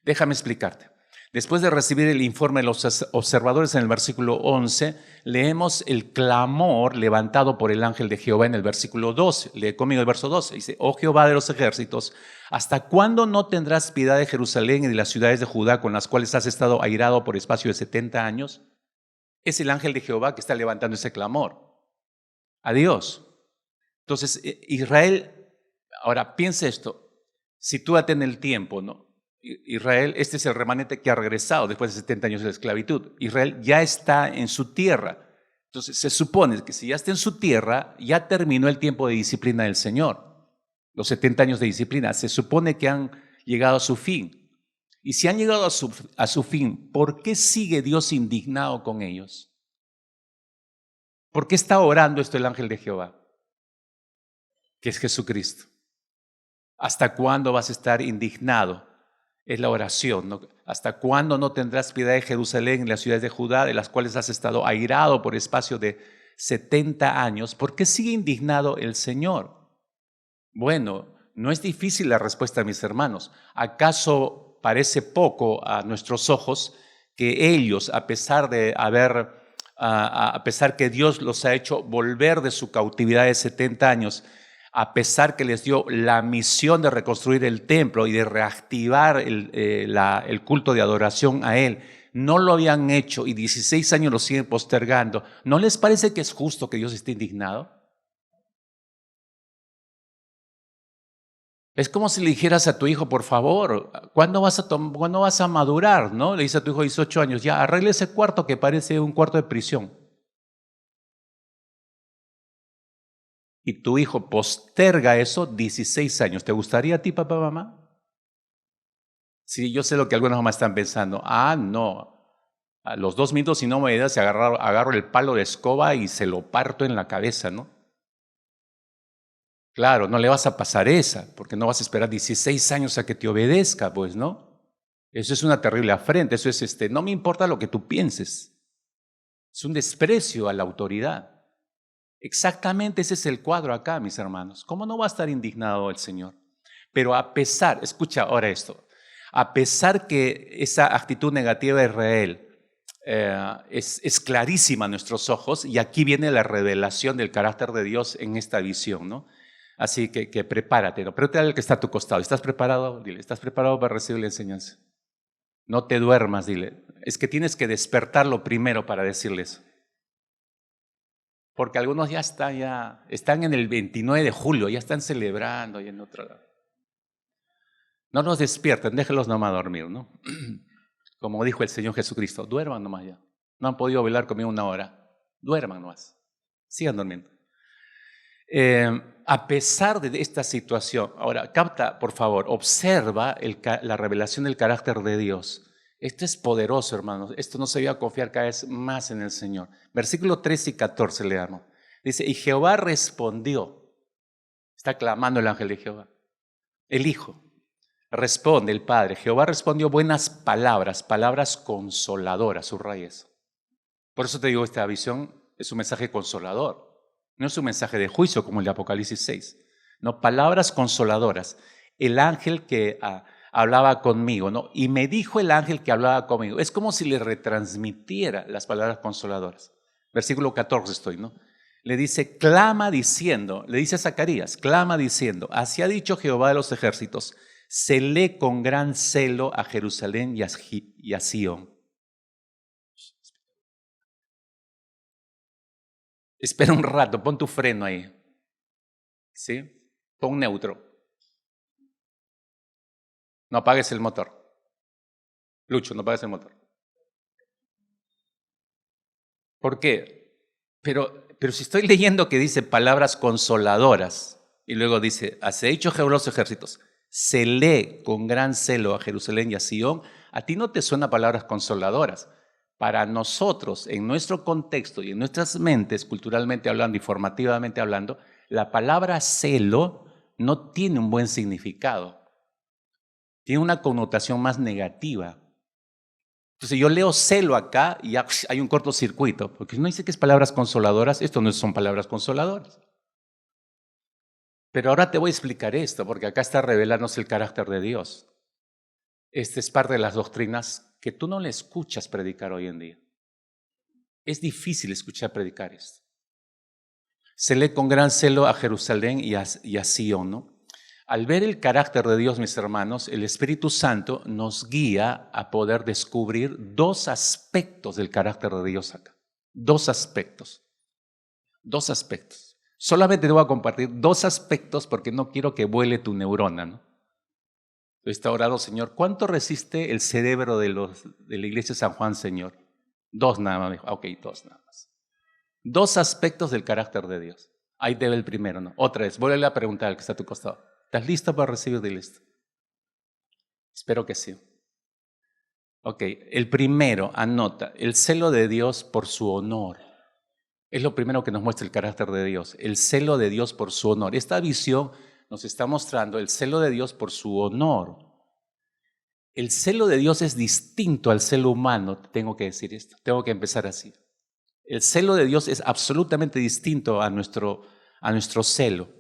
Déjame explicarte. Después de recibir el informe de los observadores en el versículo 11, leemos el clamor levantado por el ángel de Jehová en el versículo 12. Lee conmigo el verso 12. Dice, oh Jehová de los ejércitos, ¿hasta cuándo no tendrás piedad de Jerusalén y de las ciudades de Judá con las cuales has estado airado por espacio de 70 años? Es el ángel de Jehová que está levantando ese clamor a Dios. Entonces, Israel, ahora piensa esto, sitúate en el tiempo, ¿no? Israel, este es el remanente que ha regresado después de 70 años de esclavitud. Israel ya está en su tierra. Entonces se supone que si ya está en su tierra, ya terminó el tiempo de disciplina del Señor. Los 70 años de disciplina, se supone que han llegado a su fin. Y si han llegado a su fin, ¿por qué sigue Dios indignado con ellos? ¿Por qué está orando esto el ángel de Jehová? Que es Jesucristo. ¿Hasta cuándo vas a estar indignado? Es la oración, ¿no? ¿Hasta cuándo no tendrás piedad de Jerusalén y las ciudades de Judá, de las cuales has estado airado por espacio de 70 años? ¿Por qué sigue indignado el Señor? Bueno, no es difícil la respuesta, mis hermanos. ¿Acaso parece poco a nuestros ojos que ellos, a pesar que Dios los ha hecho volver de su cautividad de 70 años, a pesar que les dio la misión de reconstruir el templo y de reactivar el culto de adoración a Él, no lo habían hecho y 16 años lo siguen postergando? ¿No les parece que es justo que Dios esté indignado? Es como si le dijeras a tu hijo, por favor, ¿cuándo vas a madurar? ¿No? Le dice a tu hijo de 18 años, ya, arregle ese cuarto que parece un cuarto de prisión. Y tu hijo posterga eso 16 años. ¿Te gustaría a ti, papá, mamá? Sí, yo sé lo que algunas mamás están pensando. Ah, no. A los 2 minutos, si no me das, agarro el palo de escoba y se lo parto en la cabeza, ¿no? Claro, no le vas a pasar esa, porque no vas a esperar 16 años a que te obedezca, pues, ¿no? Eso es una terrible afrenta. Eso es, no me importa lo que tú pienses. Es un desprecio a la autoridad. Exactamente ese es el cuadro acá, mis hermanos. ¿Cómo no va a estar indignado el Señor? Pero a pesar, escucha ahora esto, a pesar que esa actitud negativa de Israel es clarísima a nuestros ojos, y aquí viene la revelación del carácter de Dios en esta visión, ¿no? Así que prepárate, ¿no? Pregúntale al que está a tu costado, ¿estás preparado? Dile, ¿estás preparado para recibir la enseñanza? No te duermas, dile. Es que tienes que despertarlo primero para decirle eso. Porque algunos están en el 29 de julio, ya están celebrando y en otro lado. No nos despierten, déjenlos nomás dormir, ¿no? Como dijo el Señor Jesucristo, duerman nomás ya. No han podido velar conmigo 1 hora. Duerman nomás. Sigan durmiendo. A pesar de esta situación, ahora capta, por favor, observa la revelación del carácter de Dios. Esto es poderoso, hermanos. Esto nos ayuda a confiar cada vez más en el Señor. Versículo 13 y 14 leamos. Dice, y Jehová respondió. Está clamando el ángel de Jehová. El Hijo. Responde el Padre. Jehová respondió buenas palabras, palabras consoladoras, subraya eso. Por eso te digo, esta visión es un mensaje consolador. No es un mensaje de juicio como el de Apocalipsis 6. No, palabras consoladoras. El ángel que hablaba conmigo, ¿no? Y me dijo el ángel que hablaba conmigo. Es como si le retransmitiera las palabras consoladoras. Versículo 14 estoy, ¿no? Le dice, clama diciendo, le dice a Zacarías, clama diciendo, así ha dicho Jehová de los ejércitos, celé con gran celo a Jerusalén y a Sión. Espera un rato, pon tu freno ahí. ¿Sí? Pon neutro. No apagues el motor. Lucho, no apagues el motor. ¿Por qué? Pero si estoy leyendo que dice palabras consoladoras y luego dice, así ha dicho Jehová de los ejércitos, celé con gran celo a Jerusalén y a Sión, a ti no te suenan palabras consoladoras. Para nosotros, en nuestro contexto y en nuestras mentes, culturalmente hablando y formativamente hablando, la palabra celo no tiene un buen significado. Tiene una connotación más negativa. Entonces yo leo celo acá y ya hay un cortocircuito, porque no dice que es palabras consoladoras, esto no son palabras consoladoras. Pero ahora te voy a explicar esto, porque acá está revelándose el carácter de Dios. Esta es parte de las doctrinas que tú no le escuchas predicar hoy en día. Es difícil escuchar predicar esto. Se lee con gran celo a Jerusalén y a Sion, ¿no? Al ver el carácter de Dios, mis hermanos, el Espíritu Santo nos guía a poder descubrir 2 aspectos del carácter de Dios acá. 2 aspectos. 2 aspectos. Solamente te voy a compartir 2 aspectos porque no quiero que vuele tu neurona, ¿no? Está orado, Señor. ¿Cuánto resiste el cerebro de la iglesia de San Juan, Señor? 2 nada más. Ok, 2 nada más. 2 aspectos del carácter de Dios. Ahí te ve el primero, ¿no? Otra vez, vuelve a preguntar al que está a tu costado. ¿Estás listo para recibir de listo? Espero que sí. Ok, el primero, anota, el celo de Dios por su honor. Es lo primero que nos muestra el carácter de Dios, el celo de Dios por su honor. Esta visión nos está mostrando el celo de Dios por su honor. El celo de Dios es distinto al celo humano, tengo que decir esto, tengo que empezar así. El celo de Dios es absolutamente distinto a nuestro celo.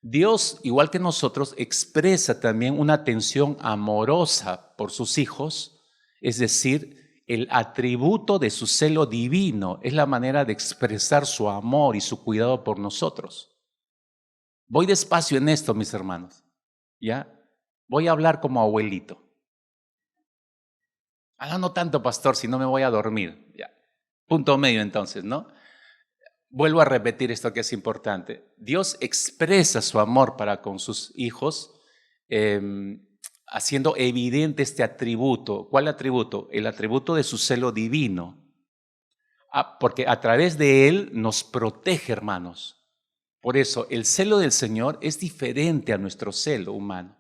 Dios, igual que nosotros, expresa también una atención amorosa por sus hijos, es decir, el atributo de su celo divino es la manera de expresar su amor y su cuidado por nosotros. Voy despacio en esto, mis hermanos, ¿ya? Voy a hablar como abuelito. No tanto, pastor, si no me voy a dormir. Ya. Punto medio entonces, ¿no? Vuelvo a repetir esto que es importante. Dios expresa su amor para con sus hijos haciendo evidente este atributo. ¿Cuál atributo? El atributo de su celo divino. Porque a través de él nos protege, hermanos. Por eso, el celo del Señor es diferente a nuestro celo humano.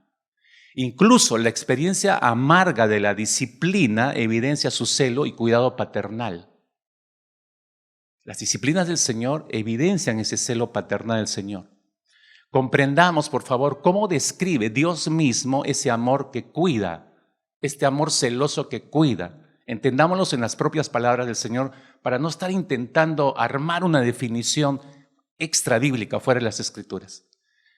Incluso la experiencia amarga de la disciplina evidencia su celo y cuidado paternal. Las disciplinas del Señor evidencian ese celo paternal del Señor. Comprendamos, por favor, cómo describe Dios mismo ese amor que cuida, este amor celoso que cuida. Entendámoslo en las propias palabras del Señor para no estar intentando armar una definición extra bíblica fuera de las Escrituras.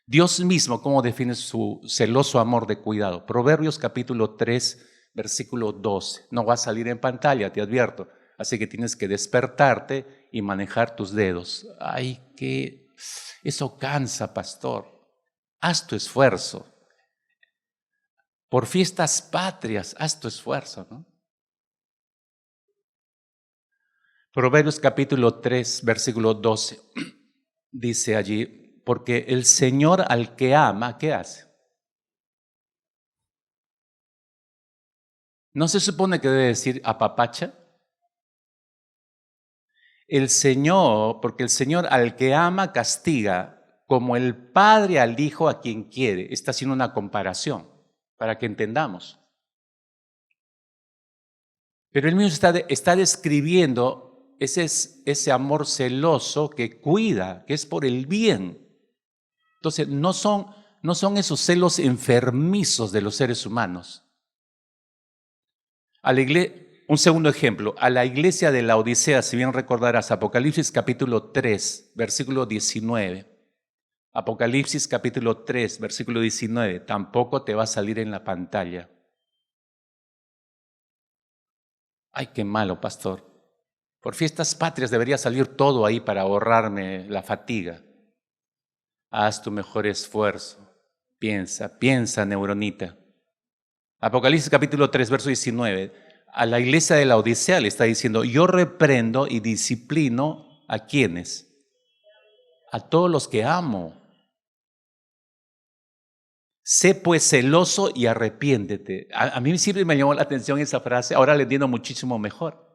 Dios mismo, ¿cómo define su celoso amor de cuidado? Proverbios capítulo 3, versículo 12. No va a salir en pantalla, te advierto. Así que tienes que despertarte y manejar tus dedos. Ay, que eso cansa, pastor. Haz tu esfuerzo. Por fiestas patrias, haz tu esfuerzo, ¿no? Proverbios capítulo 3, versículo 12, dice allí, porque el Señor al que ama, ¿qué hace? ¿No se supone que debe decir apapacha? El Señor, porque el Señor al que ama castiga, como el padre al hijo a quien quiere. Está haciendo una comparación para que entendamos. Pero él mismo está describiendo ese amor celoso que cuida, que es por el bien. Entonces, no son esos celos enfermizos de los seres humanos. Un segundo ejemplo, a la iglesia de la Odisea, si bien recordarás, Apocalipsis capítulo 3, versículo 19. Apocalipsis capítulo 3, versículo 19, tampoco te va a salir en la pantalla. Ay, qué malo, pastor. Por fiestas patrias debería salir todo ahí para ahorrarme la fatiga. Haz tu mejor esfuerzo. Piensa, neuronita. Apocalipsis capítulo 3, verso 19. A la iglesia de la Odisea le está diciendo, yo reprendo y disciplino ¿a quiénes? A todos los que amo. Sé pues celoso y arrepiéntete. A mí siempre me llamó la atención esa frase, ahora la entiendo muchísimo mejor.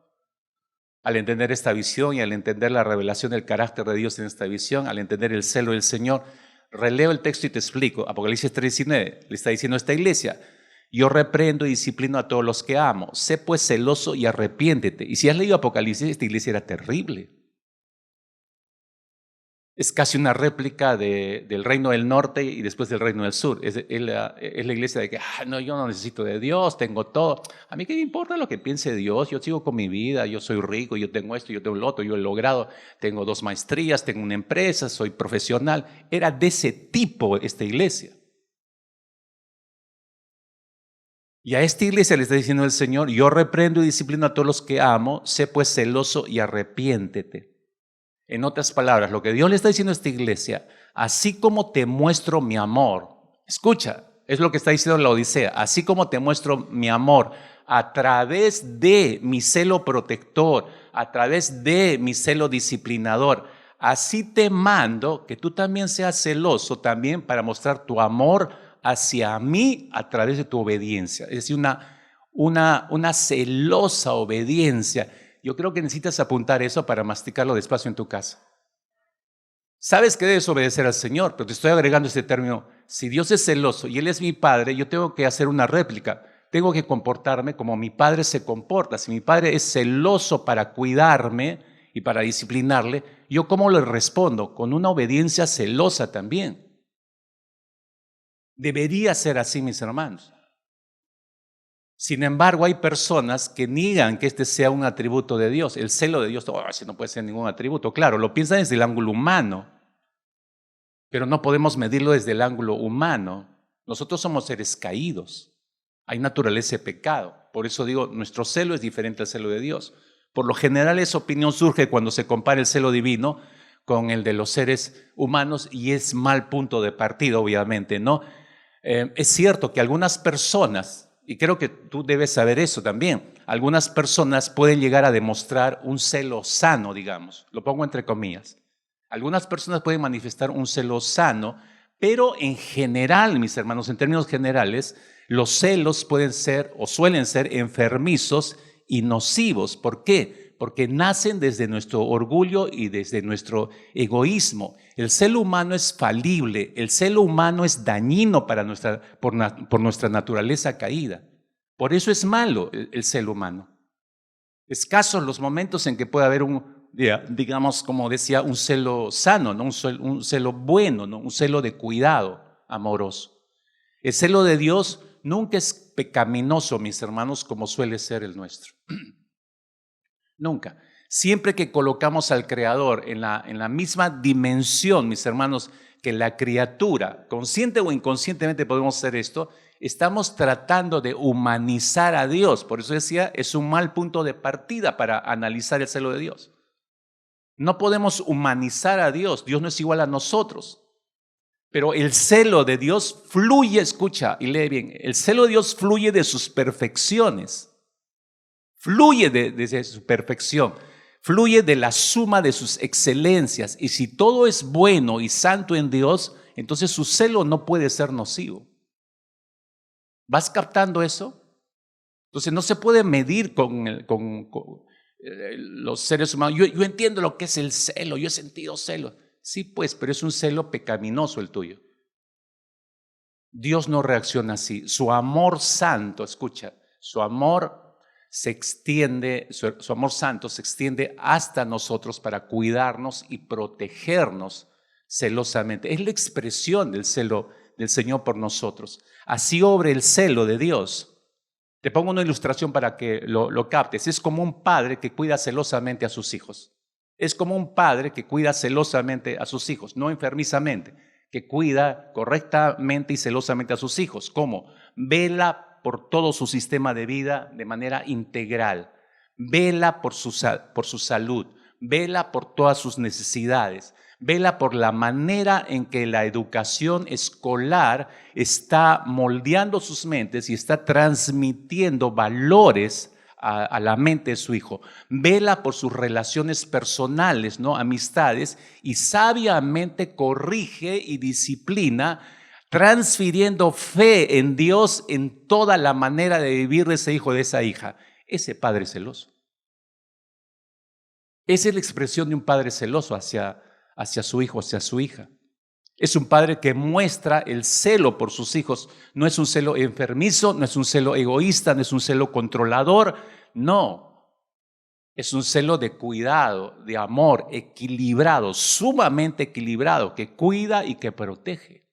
Al entender esta visión y al entender la revelación del carácter de Dios en esta visión, al entender el celo del Señor, releo el texto y te explico. Apocalipsis 3:19 le está diciendo a esta iglesia, yo reprendo y disciplino a todos los que amo. Sé pues celoso y arrepiéntete. Y si has leído Apocalipsis, esta iglesia era terrible. Es casi una réplica del reino del norte y después del reino del sur. Es la iglesia de que, no, yo no necesito de Dios, tengo todo. A mí qué me importa lo que piense Dios, yo sigo con mi vida, yo soy rico, yo tengo esto, yo tengo lo otro, yo he logrado, tengo 2 maestrías, tengo una empresa, soy profesional. Era de ese tipo esta iglesia. Y a esta iglesia le está diciendo el Señor, yo reprendo y disciplino a todos los que amo, sé pues celoso y arrepiéntete. En otras palabras, lo que Dios le está diciendo a esta iglesia, así como te muestro mi amor, escucha, es lo que está diciendo la Odisea, así como te muestro mi amor a través de mi celo protector, a través de mi celo disciplinador, así te mando que tú también seas celoso también para mostrar tu amor hacia mí a través de tu obediencia. Es decir, una celosa obediencia. Yo creo que necesitas apuntar eso para masticarlo despacio en tu casa. Sabes que debes obedecer al Señor, pero te estoy agregando este término. Si Dios es celoso y Él es mi Padre, yo tengo que hacer una réplica. Tengo que comportarme como mi Padre se comporta. Si mi Padre es celoso para cuidarme y para disciplinarle, ¿yo cómo le respondo? Con una obediencia celosa también. Debería ser así, mis hermanos. Sin embargo, hay personas que niegan que este sea un atributo de Dios. El celo de Dios, si no puede ser ningún atributo. Claro, lo piensan desde el ángulo humano, pero no podemos medirlo desde el ángulo humano. Nosotros somos seres caídos. Hay naturaleza de pecado. Por eso digo, nuestro celo es diferente al celo de Dios. Por lo general, esa opinión surge cuando se compara el celo divino con el de los seres humanos y es mal punto de partida, obviamente, ¿no? Es cierto que algunas personas, y creo que tú debes saber eso también, algunas personas pueden llegar a demostrar un celo sano, digamos, lo pongo entre comillas. Algunas personas pueden manifestar un celo sano, pero en general, mis hermanos, en términos generales, los celos pueden ser o suelen ser enfermizos y nocivos. ¿Por qué? Porque nacen desde nuestro orgullo y desde nuestro egoísmo. El celo humano es falible, el celo humano es dañino por nuestra naturaleza caída. Por eso es malo el celo humano. Escasos los momentos en que puede haber digamos, como decía, un celo sano, ¿no? un celo bueno, ¿no? Un celo de cuidado amoroso. El celo de Dios nunca es pecaminoso, mis hermanos, como suele ser el nuestro. Nunca. Siempre que colocamos al Creador en la misma dimensión, mis hermanos, que la criatura, consciente o inconscientemente podemos hacer esto, estamos tratando de humanizar a Dios. Por eso decía, es un mal punto de partida para analizar el celo de Dios. No podemos humanizar a Dios. Dios no es igual a nosotros. Pero el celo de Dios fluye, escucha y lee bien, el celo de Dios fluye de sus perfecciones. Fluye desde su perfección. fluye de la suma de sus excelencias. Y si todo es bueno y santo en Dios, entonces su celo no puede ser nocivo. ¿Vas captando eso? Entonces no se puede medir con los seres humanos. Yo entiendo lo que es el celo, yo he sentido celo. Sí, pues, pero es un celo pecaminoso el tuyo. Dios no reacciona así. Su amor santo, escucha, su amor se extiende, su amor santo se extiende hasta nosotros para cuidarnos y protegernos celosamente. Es la expresión del celo del Señor por nosotros. Así obra el celo de Dios. Te pongo una ilustración para que lo captes. Es como un padre que cuida celosamente a sus hijos. Es como un padre que cuida celosamente a sus hijos, no enfermizamente, que cuida correctamente y celosamente a sus hijos. ¿Cómo? Vela por todo su sistema de vida de manera integral. Vela por su salud. Vela por todas sus necesidades. Vela por la manera en que la educación escolar está moldeando sus mentes y está transmitiendo valores a la mente de su hijo. Vela por sus relaciones personales, ¿no? Amistades, y sabiamente corrige y disciplina, transfiriendo fe en Dios en toda la manera de vivir de ese hijo, de esa hija. Ese padre celoso. Esa es la expresión de un padre celoso hacia su hijo, hacia su hija. Es un padre que muestra el celo por sus hijos. No es un celo enfermizo, no es un celo egoísta, no es un celo controlador. No, es un celo de cuidado, de amor, equilibrado, sumamente equilibrado, que cuida y que protege.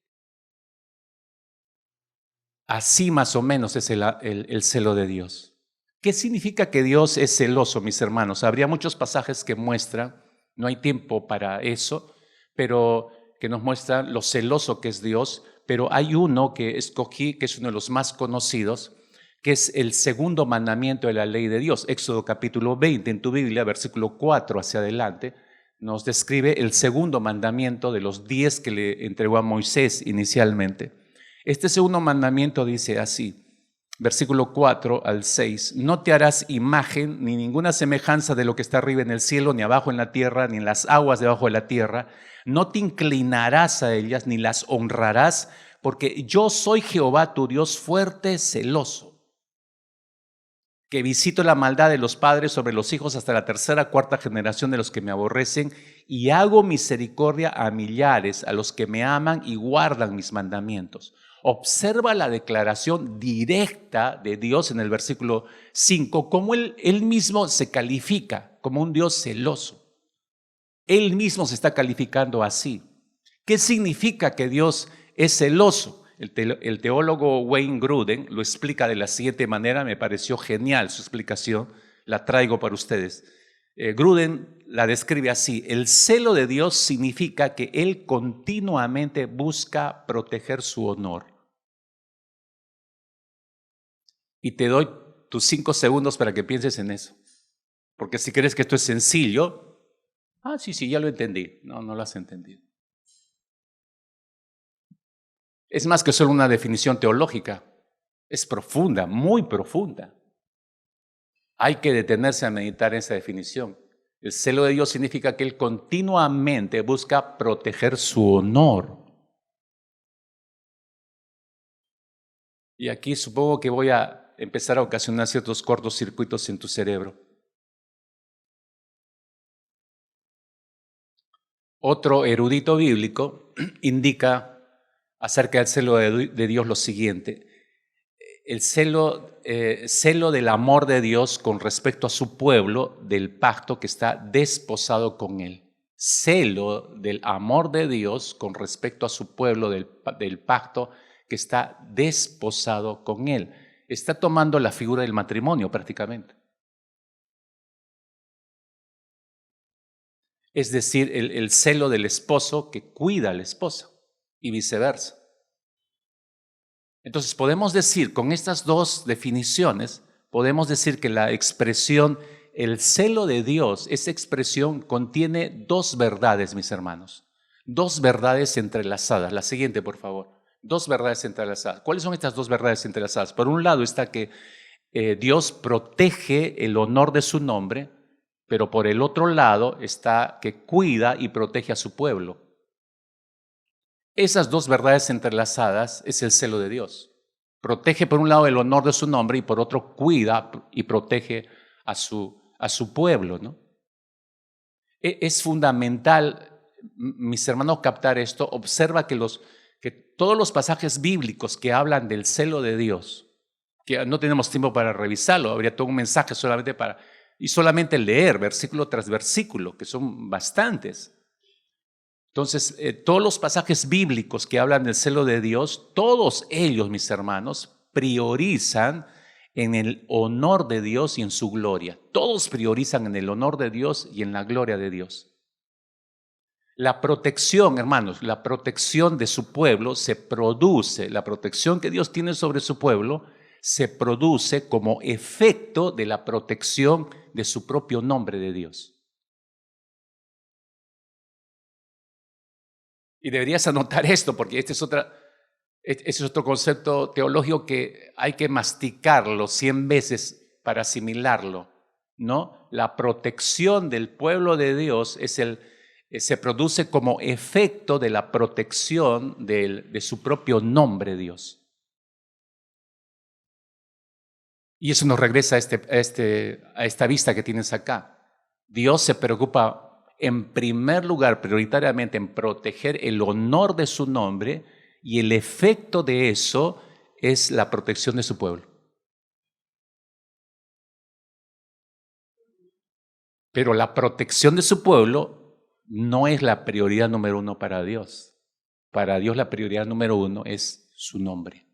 Así más o menos es el celo de Dios. ¿Qué significa que Dios es celoso, mis hermanos? Habría muchos pasajes que muestran, no hay tiempo para eso, pero que nos muestran lo celoso que es Dios, pero hay uno que escogí, que es uno de los más conocidos, que es el segundo mandamiento de la ley de Dios. Éxodo capítulo 20 en tu Biblia, versículo 4 hacia adelante, nos describe el segundo mandamiento de los 10 que le entregó a Moisés inicialmente. Este segundo mandamiento dice así, versículo 4 al 6, no te harás imagen ni ninguna semejanza de lo que está arriba en el cielo, ni abajo en la tierra, ni en las aguas debajo de la tierra. No te inclinarás a ellas, ni las honrarás, porque yo soy Jehová tu Dios fuerte, celoso, que visito la maldad de los padres sobre los hijos hasta la tercera, cuarta generación de los que me aborrecen, y hago misericordia a millares, a los que me aman y guardan mis mandamientos. Observa la declaración directa de Dios en el versículo 5, como él mismo se califica como un Dios celoso. Él mismo se está calificando así. ¿Qué significa que Dios es celoso? El teólogo Wayne Grudem lo explica de la siguiente manera, me pareció genial su explicación, la traigo para ustedes. Grudem la describe así: el celo de Dios significa que Él continuamente busca proteger su honor. Y te doy tus 5 segundos para que pienses en eso. Porque si crees que esto es sencillo, sí, ya lo entendí. No lo has entendido. Es más que solo una definición teológica. Es profunda, muy profunda. Hay que detenerse a meditar en esa definición. El celo de Dios significa que Él continuamente busca proteger su honor. Y aquí supongo que voy a empezar a ocasionar ciertos cortocircuitos en tu cerebro. Otro erudito bíblico indica acerca del celo de Dios lo siguiente: el celo del amor de Dios con respecto a su pueblo, del pacto que está desposado con Él. Celo del amor de Dios con respecto a su pueblo, del pacto que está desposado con Él. Está tomando la figura del matrimonio prácticamente. Es decir, el celo del esposo que cuida a la esposa y viceversa. Entonces podemos decir, con estas dos definiciones, podemos decir que la expresión el celo de Dios, esa expresión contiene dos verdades, mis hermanos. Dos verdades entrelazadas. La siguiente, por favor. Dos verdades entrelazadas. ¿Cuáles son estas dos verdades entrelazadas? Por un lado está que Dios protege el honor de su nombre, pero por el otro lado está que cuida y protege a su pueblo. Esas dos verdades entrelazadas es el celo de Dios. Protege por un lado el honor de su nombre y por otro cuida y protege a su pueblo, ¿no? Es fundamental, mis hermanos, captar esto. Observa que todos los pasajes bíblicos que hablan del celo de Dios, que no tenemos tiempo para revisarlo, habría todo un mensaje solamente leer versículo tras versículo, que son bastantes. Entonces, todos los pasajes bíblicos que hablan del celo de Dios, todos ellos, mis hermanos, priorizan en el honor de Dios y en su gloria. Todos priorizan en el honor de Dios y en la gloria de Dios. La protección, hermanos, la protección de su pueblo se produce, la protección que Dios tiene sobre su pueblo se produce como efecto de la protección de su propio nombre de Dios. Y deberías anotar esto porque este es otro concepto teológico que hay que masticarlo 100 veces para asimilarlo, ¿no? La protección del pueblo de Dios se produce como efecto de la protección de su propio nombre, Dios. Y eso nos regresa a esta vista que tienes acá. Dios se preocupa en primer lugar, prioritariamente, en proteger el honor de su nombre, y el efecto de eso es la protección de su pueblo. Pero la protección de su pueblo no es la prioridad número uno para Dios. Para Dios la prioridad número uno es su nombre.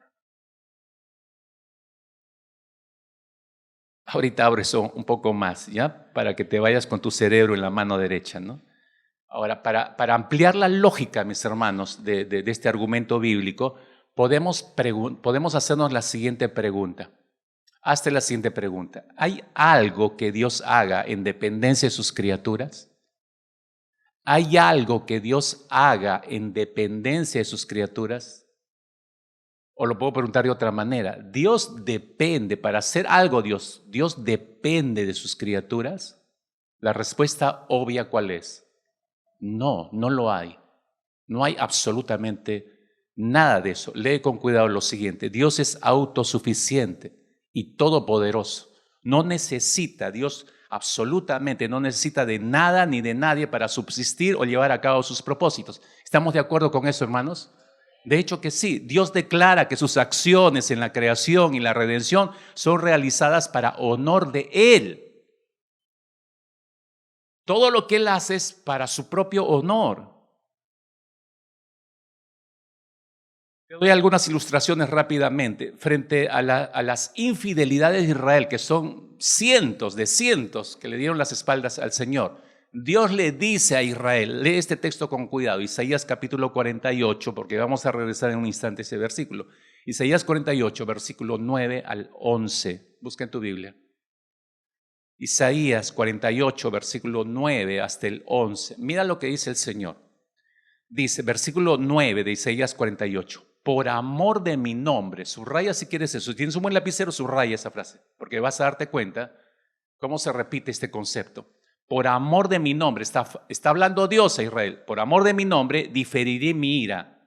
Ahorita abro eso un poco más, ¿ya? Para que te vayas con tu cerebro en la mano derecha, ¿no? Ahora, para ampliar la lógica, mis hermanos, de este argumento bíblico, podemos hacernos la siguiente pregunta. Hazte la siguiente pregunta. ¿Hay algo que Dios haga en dependencia de sus criaturas? ¿Hay algo que Dios haga en dependencia de sus criaturas? O lo puedo preguntar de otra manera. ¿Dios depende, para hacer algo Dios depende de sus criaturas? La respuesta obvia, ¿cuál es? No, no lo hay. No hay absolutamente nada de eso. Lee con cuidado lo siguiente. Dios es autosuficiente y todopoderoso. No necesita, Dios absolutamente no necesita de nada ni de nadie para subsistir o llevar a cabo sus propósitos. ¿Estamos de acuerdo con eso, hermanos? De hecho que sí, Dios declara que sus acciones en la creación y la redención son realizadas para honor de Él. Todo lo que Él hace es para su propio honor. Te doy algunas ilustraciones rápidamente frente a las infidelidades de Israel, que son cientos que le dieron las espaldas al Señor. Dios le dice a Israel, lee este texto con cuidado, Isaías capítulo 48, porque vamos a regresar en un instante ese versículo. Isaías 48, versículo 9 al 11. Busca en tu Biblia. Isaías 48, versículo 9 hasta el 11. Mira lo que dice el Señor. Dice, versículo 9 de Isaías 48. Por amor de mi nombre, subraya si quieres eso. Si tienes un buen lapicero, subraya esa frase, porque vas a darte cuenta cómo se repite este concepto. Por amor de mi nombre, está hablando Dios a Israel. Por amor de mi nombre, diferiré mi ira.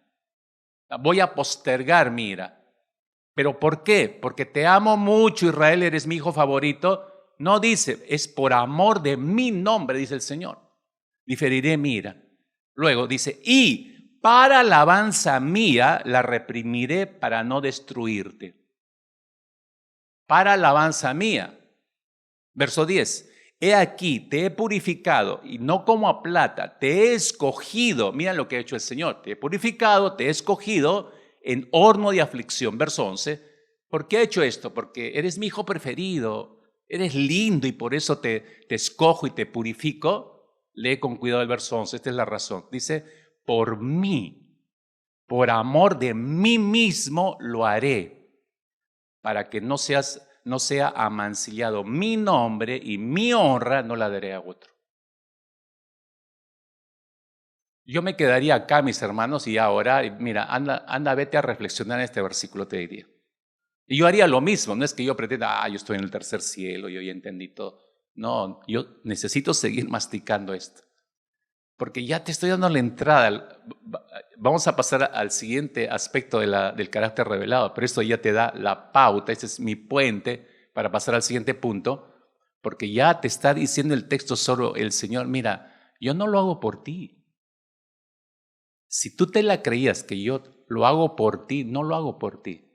Voy a postergar mi ira. ¿Pero por qué? Porque te amo mucho, Israel, eres mi hijo favorito. No dice, es por amor de mi nombre, dice el Señor. Diferiré mi ira. Luego dice, y para alabanza mía la reprimiré para no destruirte. Para alabanza mía. Verso 10. He aquí, te he purificado, y no como a plata, te he escogido. Mira lo que ha hecho el Señor. Te he purificado, te he escogido en horno de aflicción. Verso 11. ¿Por qué ha hecho esto? Porque eres mi hijo preferido, eres lindo y por eso te escojo y te purifico. Lee con cuidado el verso 11, esta es la razón. Dice, por mí, por amor de mí mismo lo haré, para que no sea amancillado mi nombre y mi honra no la daré a otro. Yo me quedaría acá, mis hermanos, y ahora, mira, anda, vete a reflexionar en este versículo, te diría. Y yo haría lo mismo, no es que yo pretenda, yo estoy en el tercer cielo, yo ya entendí todo. No, yo necesito seguir masticando esto. Porque ya te estoy dando la entrada. Vamos a pasar al siguiente aspecto del carácter revelado, pero esto ya te da la pauta, ese es mi puente para pasar al siguiente punto, porque ya te está diciendo el texto solo el Señor, mira, yo no lo hago por ti. Si tú te la creías que yo lo hago por ti, no lo hago por ti.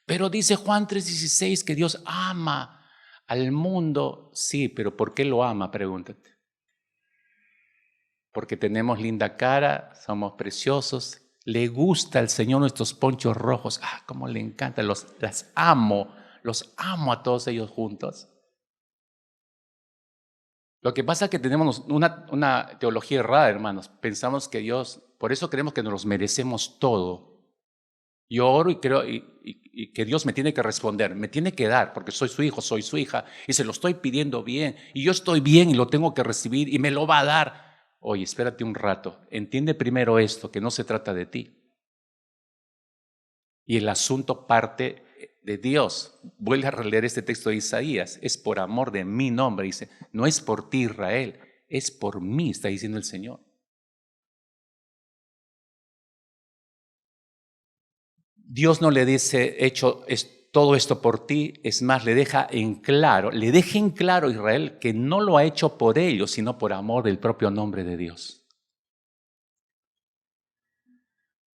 Pero dice Juan 3:16 que Dios ama al mundo. Sí, pero ¿por qué lo ama? Pregúntate. Porque tenemos linda cara, somos preciosos, le gusta al Señor nuestros ponchos rojos. Cómo le encanta, los amo a todos ellos juntos. Lo que pasa es que tenemos una teología errada, hermanos. Pensamos que Dios, por eso creemos que nos merecemos todo. Yo oro y creo y que Dios me tiene que responder, me tiene que dar, porque soy su hijo, soy su hija, y se lo estoy pidiendo bien, y yo estoy bien y lo tengo que recibir y me lo va a dar. Oye, espérate un rato, entiende primero esto, que no se trata de ti. Y el asunto parte de Dios. Vuelve a releer este texto de Isaías, es por amor de mi nombre, dice, no es por ti Israel, es por mí, está diciendo el Señor. Dios no le dice, hecho todo esto por ti, es más, le deja en claro a Israel que no lo ha hecho por ellos, sino por amor del propio nombre de Dios.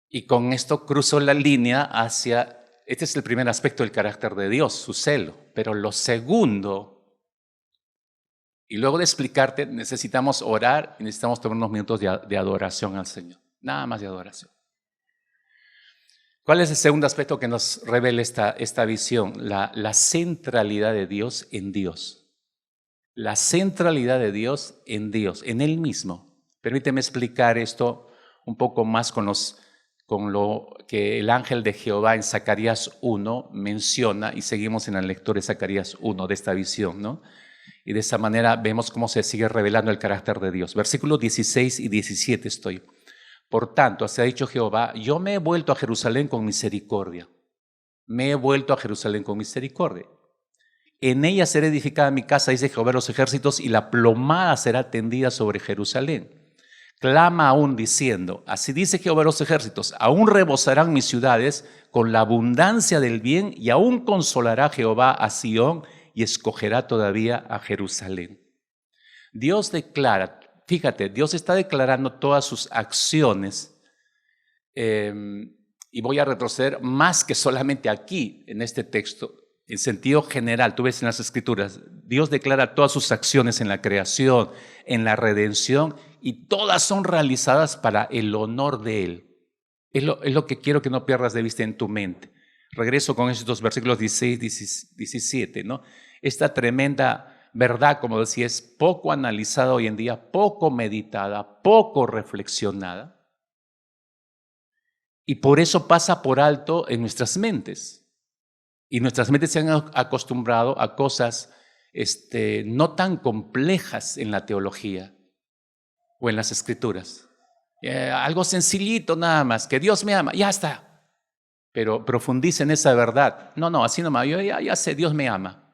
Y con esto cruzo la línea hacia, este es el primer aspecto del carácter de Dios, su celo. Pero lo segundo, y luego de explicarte, necesitamos orar y necesitamos tomar unos minutos de adoración al Señor. Nada más de adoración. ¿Cuál es el segundo aspecto que nos revela esta visión? La centralidad de Dios en Dios. La centralidad de Dios en Dios, en Él mismo. Permíteme explicar esto un poco más con lo que el ángel de Jehová en Zacarías 1 menciona, y seguimos en la lectura de Zacarías 1 de esta visión, ¿no? Y de esa manera vemos cómo se sigue revelando el carácter de Dios. Versículos 16 y 17 estoy. Por tanto, así ha dicho Jehová, yo me he vuelto a Jerusalén con misericordia. Me he vuelto a Jerusalén con misericordia. En ella será edificada mi casa, dice Jehová de los ejércitos, y la plomada será tendida sobre Jerusalén. Clama aún diciendo, así dice Jehová de los ejércitos, aún rebosarán mis ciudades con la abundancia del bien, y aún consolará Jehová a Sión y escogerá todavía a Jerusalén. Dios declara, fíjate, Dios está declarando todas sus acciones, y voy a retroceder más que solamente aquí, en este texto, en sentido general. Tú ves en las Escrituras, Dios declara todas sus acciones en la creación, en la redención, y todas son realizadas para el honor de Él. Es lo que quiero que no pierdas de vista en tu mente. Regreso con estos versículos 16, 17, ¿no? Esta tremenda verdad, como decía, es poco analizada hoy en día, poco meditada, poco reflexionada, y por eso pasa por alto en nuestras mentes. Y nuestras mentes se han acostumbrado a cosas no tan complejas en la teología o en las Escrituras. Algo sencillito nada más, que Dios me ama, ya está. Pero profundice en esa verdad. No, así nomás, yo ya sé, Dios me ama.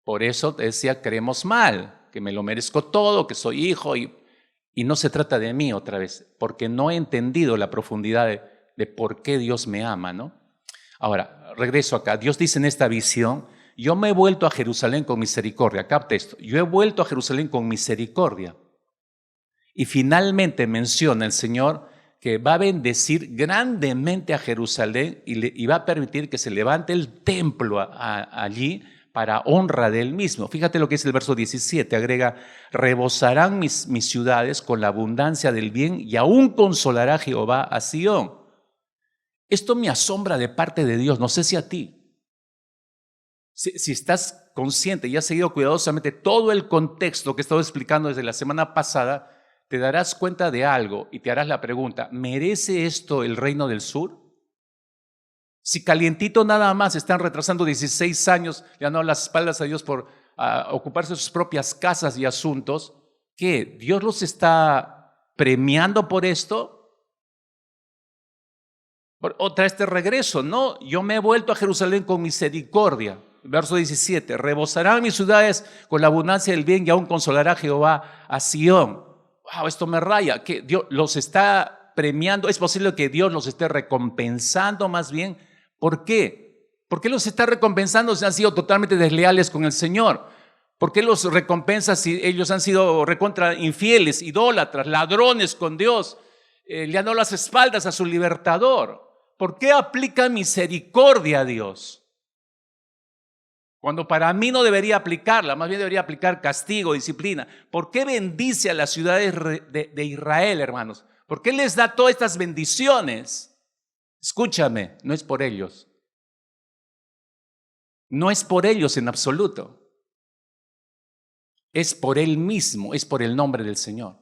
Por eso te decía, creemos mal, que me lo merezco todo, que soy hijo, y no se trata de mí otra vez, porque no he entendido la profundidad de por qué Dios me ama, ¿no? Ahora, regreso acá. Dios dice en esta visión, yo me he vuelto a Jerusalén con misericordia. Capta esto, yo he vuelto a Jerusalén con misericordia. Y finalmente menciona el Señor que va a bendecir grandemente a Jerusalén y va a permitir que se levante el templo allí para honra de Él mismo. Fíjate lo que es el verso 17, agrega, rebosarán mis ciudades con la abundancia del bien y aún consolará Jehová a Sión. Esto me asombra de parte de Dios, no sé si a ti. Si estás consciente y has seguido cuidadosamente todo el contexto que he estado explicando desde la semana pasada, te darás cuenta de algo y te harás la pregunta, ¿merece esto el reino del sur? Si calientito nada más están retrasando 16 años, le han dado las espaldas a Dios por ocuparse de sus propias casas y asuntos, ¿qué? ¿Dios los está premiando por esto? Otra vez te regreso, no, yo me he vuelto a Jerusalén con misericordia. verso 17, rebosarán mis ciudades con la abundancia del bien y aún consolará Jehová a Sión. Wow, esto me raya, que Dios los está premiando. Es posible que Dios los esté recompensando más bien. ¿Por qué? ¿Por qué los está recompensando si han sido totalmente desleales con el Señor? ¿Por qué los recompensa si ellos han sido recontra infieles, idólatras, ladrones con Dios? Le han dado las espaldas a su libertador. ¿Por qué aplica misericordia a Dios? Cuando para mí no debería aplicarla, más bien debería aplicar castigo, disciplina. ¿Por qué bendice a las ciudades de Israel, hermanos? ¿Por qué les da todas estas bendiciones? Escúchame, no es por ellos. No es por ellos en absoluto. Es por Él mismo, es por el nombre del Señor.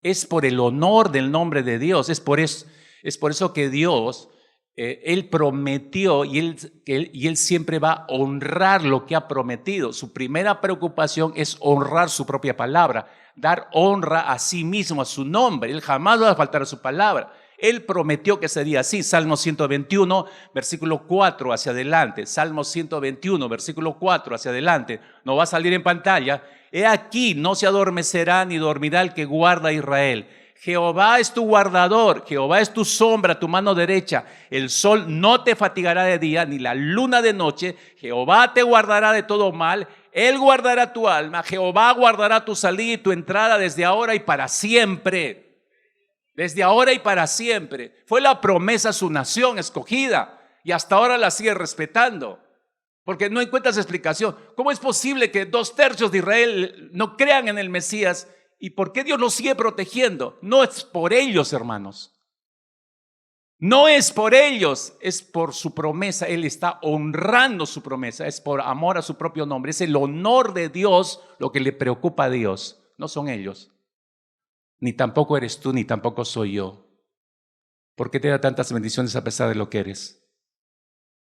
Es por el honor del nombre de Dios. Es por eso que Dios, Él prometió y él siempre va a honrar lo que ha prometido. Su primera preocupación es honrar su propia palabra, dar honra a sí mismo, a su nombre. Él jamás va a faltar a su palabra. Él prometió que sería así. Salmo 121, versículo 4 hacia adelante. Salmo 121, versículo 4 hacia adelante. No va a salir en pantalla. He aquí, no se adormecerá ni dormirá el que guarda a Israel. Jehová es tu guardador, Jehová es tu sombra, tu mano derecha. El sol no te fatigará de día, ni la luna de noche. Jehová te guardará de todo mal. Él guardará tu alma. Jehová guardará tu salida y tu entrada desde ahora y para siempre. Desde ahora y para siempre. Fue la promesa a su nación escogida y hasta ahora la sigue respetando. Porque no encuentras explicación. ¿Cómo es posible que 2/3 de Israel no crean en el Mesías? ¿Y por qué Dios los sigue protegiendo? No es por ellos, hermanos. No es por ellos, es por su promesa. Él está honrando su promesa. Es por amor a su propio nombre. Es el honor de Dios lo que le preocupa a Dios. No son ellos. Ni tampoco eres tú, ni tampoco soy yo. ¿Por qué te da tantas bendiciones a pesar de lo que eres?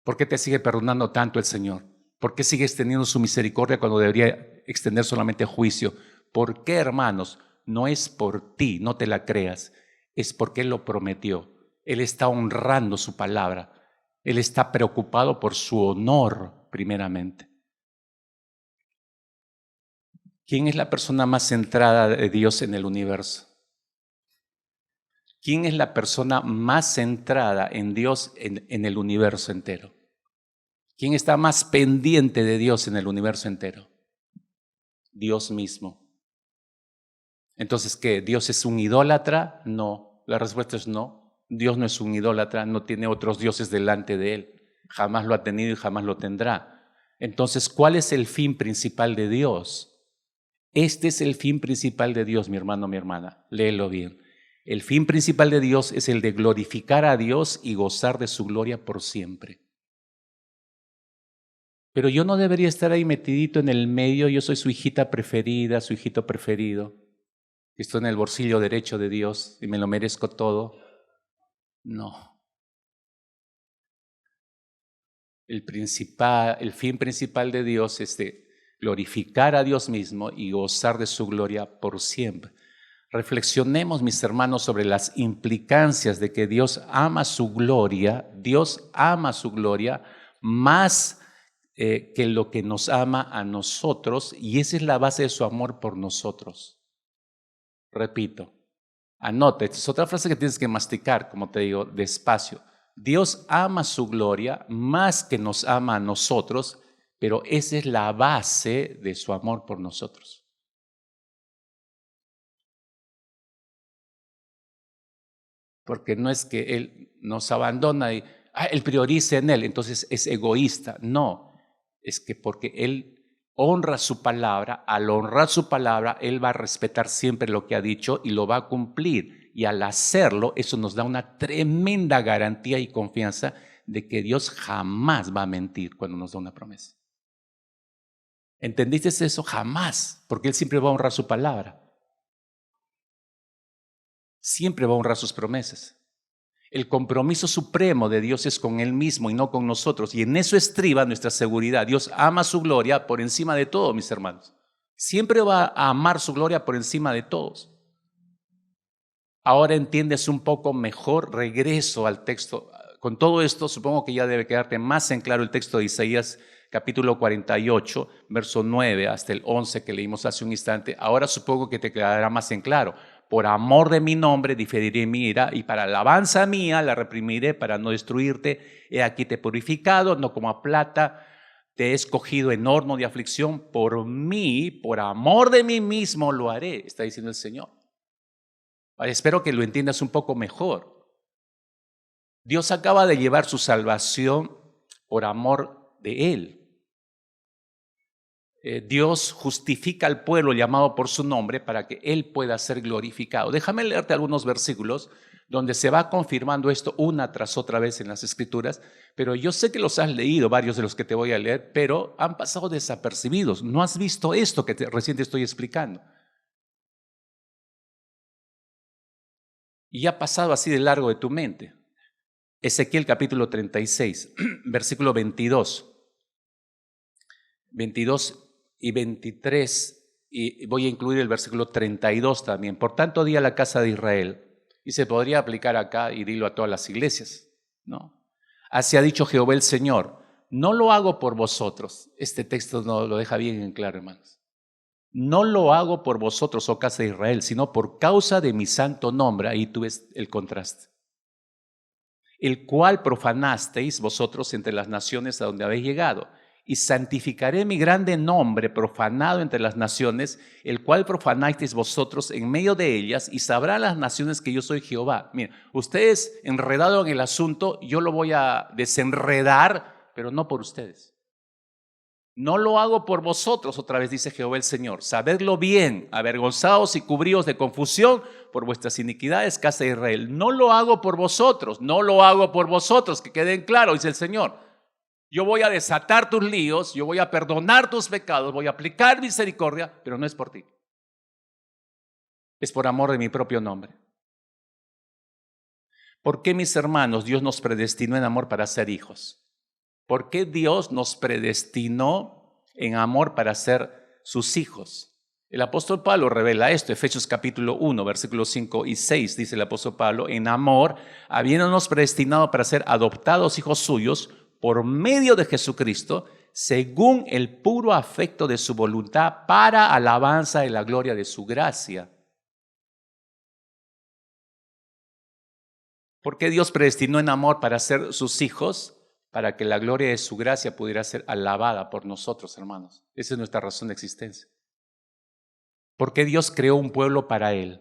¿Por qué te sigue perdonando tanto el Señor? ¿Por qué sigues teniendo su misericordia cuando debería extender solamente juicio? ¿Por qué, hermanos? No es por ti, no te la creas. Es porque Él lo prometió. Él está honrando su palabra. Él está preocupado por su honor, primeramente. ¿Quién es la persona más centrada de Dios en el universo? ¿Quién es la persona más centrada en Dios en el universo entero? ¿Quién está más pendiente de Dios en el universo entero? Dios mismo. Entonces, ¿qué? ¿Dios es un idólatra? No. La respuesta es no. Dios no es un idólatra, no tiene otros dioses delante de Él. Jamás lo ha tenido y jamás lo tendrá. Entonces, ¿cuál es el fin principal de Dios? Este es el fin principal de Dios, mi hermano, mi hermana. Léelo bien. El fin principal de Dios es el de glorificar a Dios y gozar de su gloria por siempre. Pero yo no debería estar ahí metidito en el medio. Yo soy su hijita preferida, su hijito preferido. Estoy en el bolsillo derecho de Dios y me lo merezco todo. No. El fin principal de Dios es de glorificar a Dios mismo y gozar de su gloria por siempre. Reflexionemos, mis hermanos, sobre las implicancias de que Dios ama su gloria. Dios ama su gloria más que lo que nos ama a nosotros, y esa es la base de su amor por nosotros. Repito, anota, esta es otra frase que tienes que masticar, como te digo, despacio. Dios ama su gloria más que nos ama a nosotros, pero esa es la base de su amor por nosotros. Porque no es que Él nos abandona y Él prioriza en Él, entonces es egoísta. No, es que porque Él honra su palabra, al honrar su palabra, Él va a respetar siempre lo que ha dicho y lo va a cumplir. Y al hacerlo, eso nos da una tremenda garantía y confianza de que Dios jamás va a mentir cuando nos da una promesa. ¿Entendiste eso? Jamás, porque Él siempre va a honrar su palabra. Siempre va a honrar sus promesas. El compromiso supremo de Dios es con Él mismo y no con nosotros. Y en eso estriba nuestra seguridad. Dios ama su gloria por encima de todo, mis hermanos. Siempre va a amar su gloria por encima de todos. Ahora entiendes un poco mejor, regreso al texto. Con todo esto, supongo que ya debe quedarte más en claro el texto de Isaías capítulo 48, verso 9 hasta el 11 que leímos hace un instante. Ahora supongo que te quedará más en claro. Por amor de mi nombre diferiré mi ira y para alabanza mía la reprimiré para no destruirte. He aquí te he purificado, no como a plata, te he escogido en horno de aflicción. Por mí, por amor de mí mismo lo haré, está diciendo el Señor. Ahora, espero que lo entiendas un poco mejor. Dios acaba de llevar su salvación por amor de Él. Dios justifica al pueblo llamado por su nombre para que Él pueda ser glorificado. Déjame leerte algunos versículos donde se va confirmando esto una tras otra vez en las Escrituras, pero yo sé que los has leído, varios de los que te voy a leer, pero han pasado desapercibidos. No has visto esto que recién te estoy explicando. Y ha pasado así de largo de tu mente. Ezequiel capítulo 36, versículo 22. 22 y 23, y voy a incluir el versículo 32 también. Por tanto, di a la casa de Israel, y se podría aplicar acá y dilo a todas las iglesias, ¿no? Así ha dicho Jehová el Señor, no lo hago por vosotros. Este texto no lo deja bien en claro, hermanos. No lo hago por vosotros, oh casa de Israel, sino por causa de mi santo nombre. Ahí tú ves el contraste. El cual profanasteis vosotros entre las naciones a donde habéis llegado. Y santificaré mi grande nombre profanado entre las naciones, el cual profanasteis vosotros en medio de ellas, y sabrán las naciones que yo soy Jehová. Miren, ustedes enredados en el asunto, yo lo voy a desenredar, pero no por ustedes. No lo hago por vosotros, otra vez dice Jehová el Señor. Sabedlo bien, avergonzados y cubríos de confusión por vuestras iniquidades, casa de Israel. No lo hago por vosotros, no lo hago por vosotros, que queden claros, dice el Señor. Yo voy a desatar tus líos, yo voy a perdonar tus pecados, voy a aplicar misericordia, pero no es por ti. Es por amor de mi propio nombre. ¿Por qué, mis hermanos, Dios nos predestinó en amor para ser hijos? ¿Por qué Dios nos predestinó en amor para ser sus hijos? El apóstol Pablo revela esto, Efesios capítulo 1, versículos 5 y 6, dice el apóstol Pablo, en amor, habiéndonos predestinado para ser adoptados hijos suyos, por medio de Jesucristo, según el puro afecto de su voluntad, para alabanza de la gloria de su gracia. ¿Por qué Dios predestinó en amor para ser sus hijos? Para que la gloria de su gracia pudiera ser alabada por nosotros, hermanos. Esa es nuestra razón de existencia. ¿Por qué Dios creó un pueblo para Él?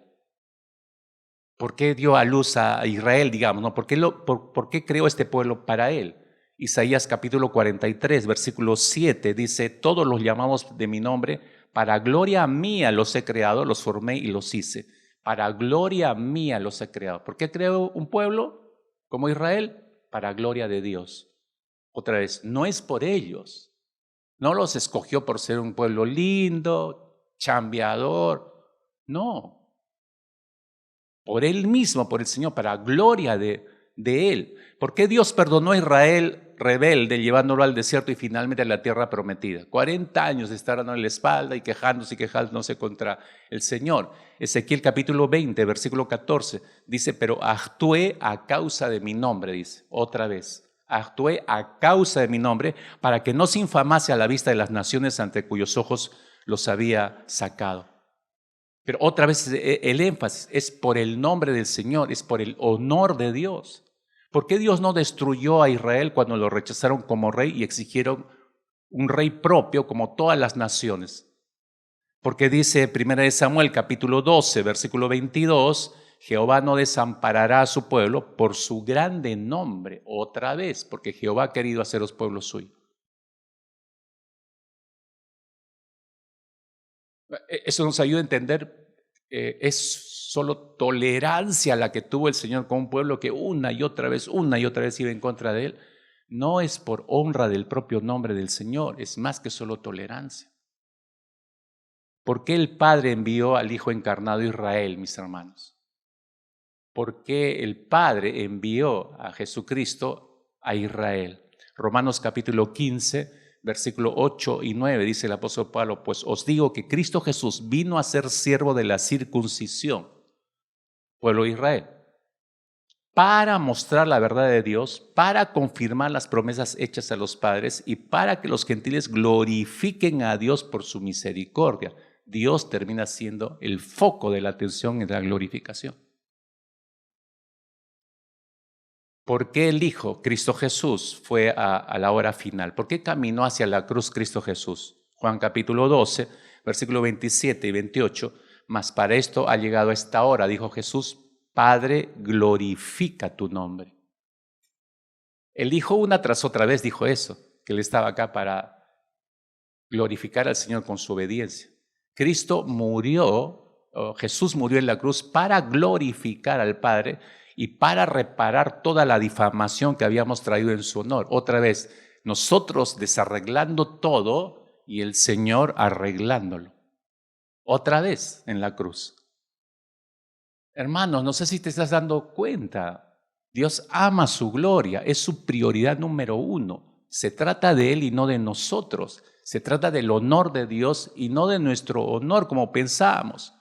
¿Por qué dio a luz a Israel, digamos? ¿No? ¿Por qué creó este pueblo para Él? Isaías capítulo 43, versículo 7 dice, todos los llamamos de mi nombre, para gloria mía los he creado, los formé y los hice. Para gloria mía los he creado. ¿Por qué creó un pueblo como Israel? Para gloria de Dios. Otra vez, no es por ellos. No los escogió por ser un pueblo lindo, chambeador. No. Por Él mismo, por el Señor, para gloria de Él. ¿Por qué Dios perdonó a Israel rebelde, llevándolo al desierto y finalmente a la tierra prometida? 40 años de estar dando en la espalda y quejándose contra el Señor. Ezequiel capítulo 20, versículo 14, dice, pero actué a causa de mi nombre, dice, otra vez. Actué a causa de mi nombre para que no se infamase a la vista de las naciones ante cuyos ojos los había sacado. Pero otra vez el énfasis es por el nombre del Señor, es por el honor de Dios. ¿Por qué Dios no destruyó a Israel cuando lo rechazaron como rey y exigieron un rey propio como todas las naciones? Porque dice 1 Samuel capítulo 12, versículo 22, Jehová no desamparará a su pueblo por su grande nombre, otra vez, porque Jehová ha querido haceros pueblo suyo. Eso nos ayuda a entender, es solo tolerancia la que tuvo el Señor con un pueblo que una y otra vez iba en contra de Él. No es por honra del propio nombre del Señor, es más que solo tolerancia. ¿Por qué el Padre envió al Hijo encarnado a Israel, mis hermanos? ¿Por qué el Padre envió a Jesucristo a Israel? Romanos capítulo 15, versículo 8 y 9, dice el apóstol Pablo, pues os digo que Cristo Jesús vino a ser siervo de la circuncisión, pueblo de Israel, para mostrar la verdad de Dios, para confirmar las promesas hechas a los padres y para que los gentiles glorifiquen a Dios por su misericordia. Dios termina siendo el foco de la atención y de la glorificación. ¿Por qué el Hijo, Cristo Jesús, fue a la hora final? ¿Por qué caminó hacia la cruz Cristo Jesús? Juan capítulo 12, versículo 27 y 28. Mas para esto ha llegado esta hora, dijo Jesús, Padre, glorifica tu nombre. El Hijo una tras otra vez dijo eso, que él estaba acá para glorificar al Señor con su obediencia. Cristo murió, Jesús murió en la cruz para glorificar al Padre y para reparar toda la difamación que habíamos traído en su honor. Otra vez, nosotros desarreglando todo y el Señor arreglándolo. Otra vez en la cruz. Hermanos, no sé si te estás dando cuenta. Dios ama su gloria, es su prioridad número uno. Se trata de Él y no de nosotros. Se trata del honor de Dios y no de nuestro honor como pensábamos.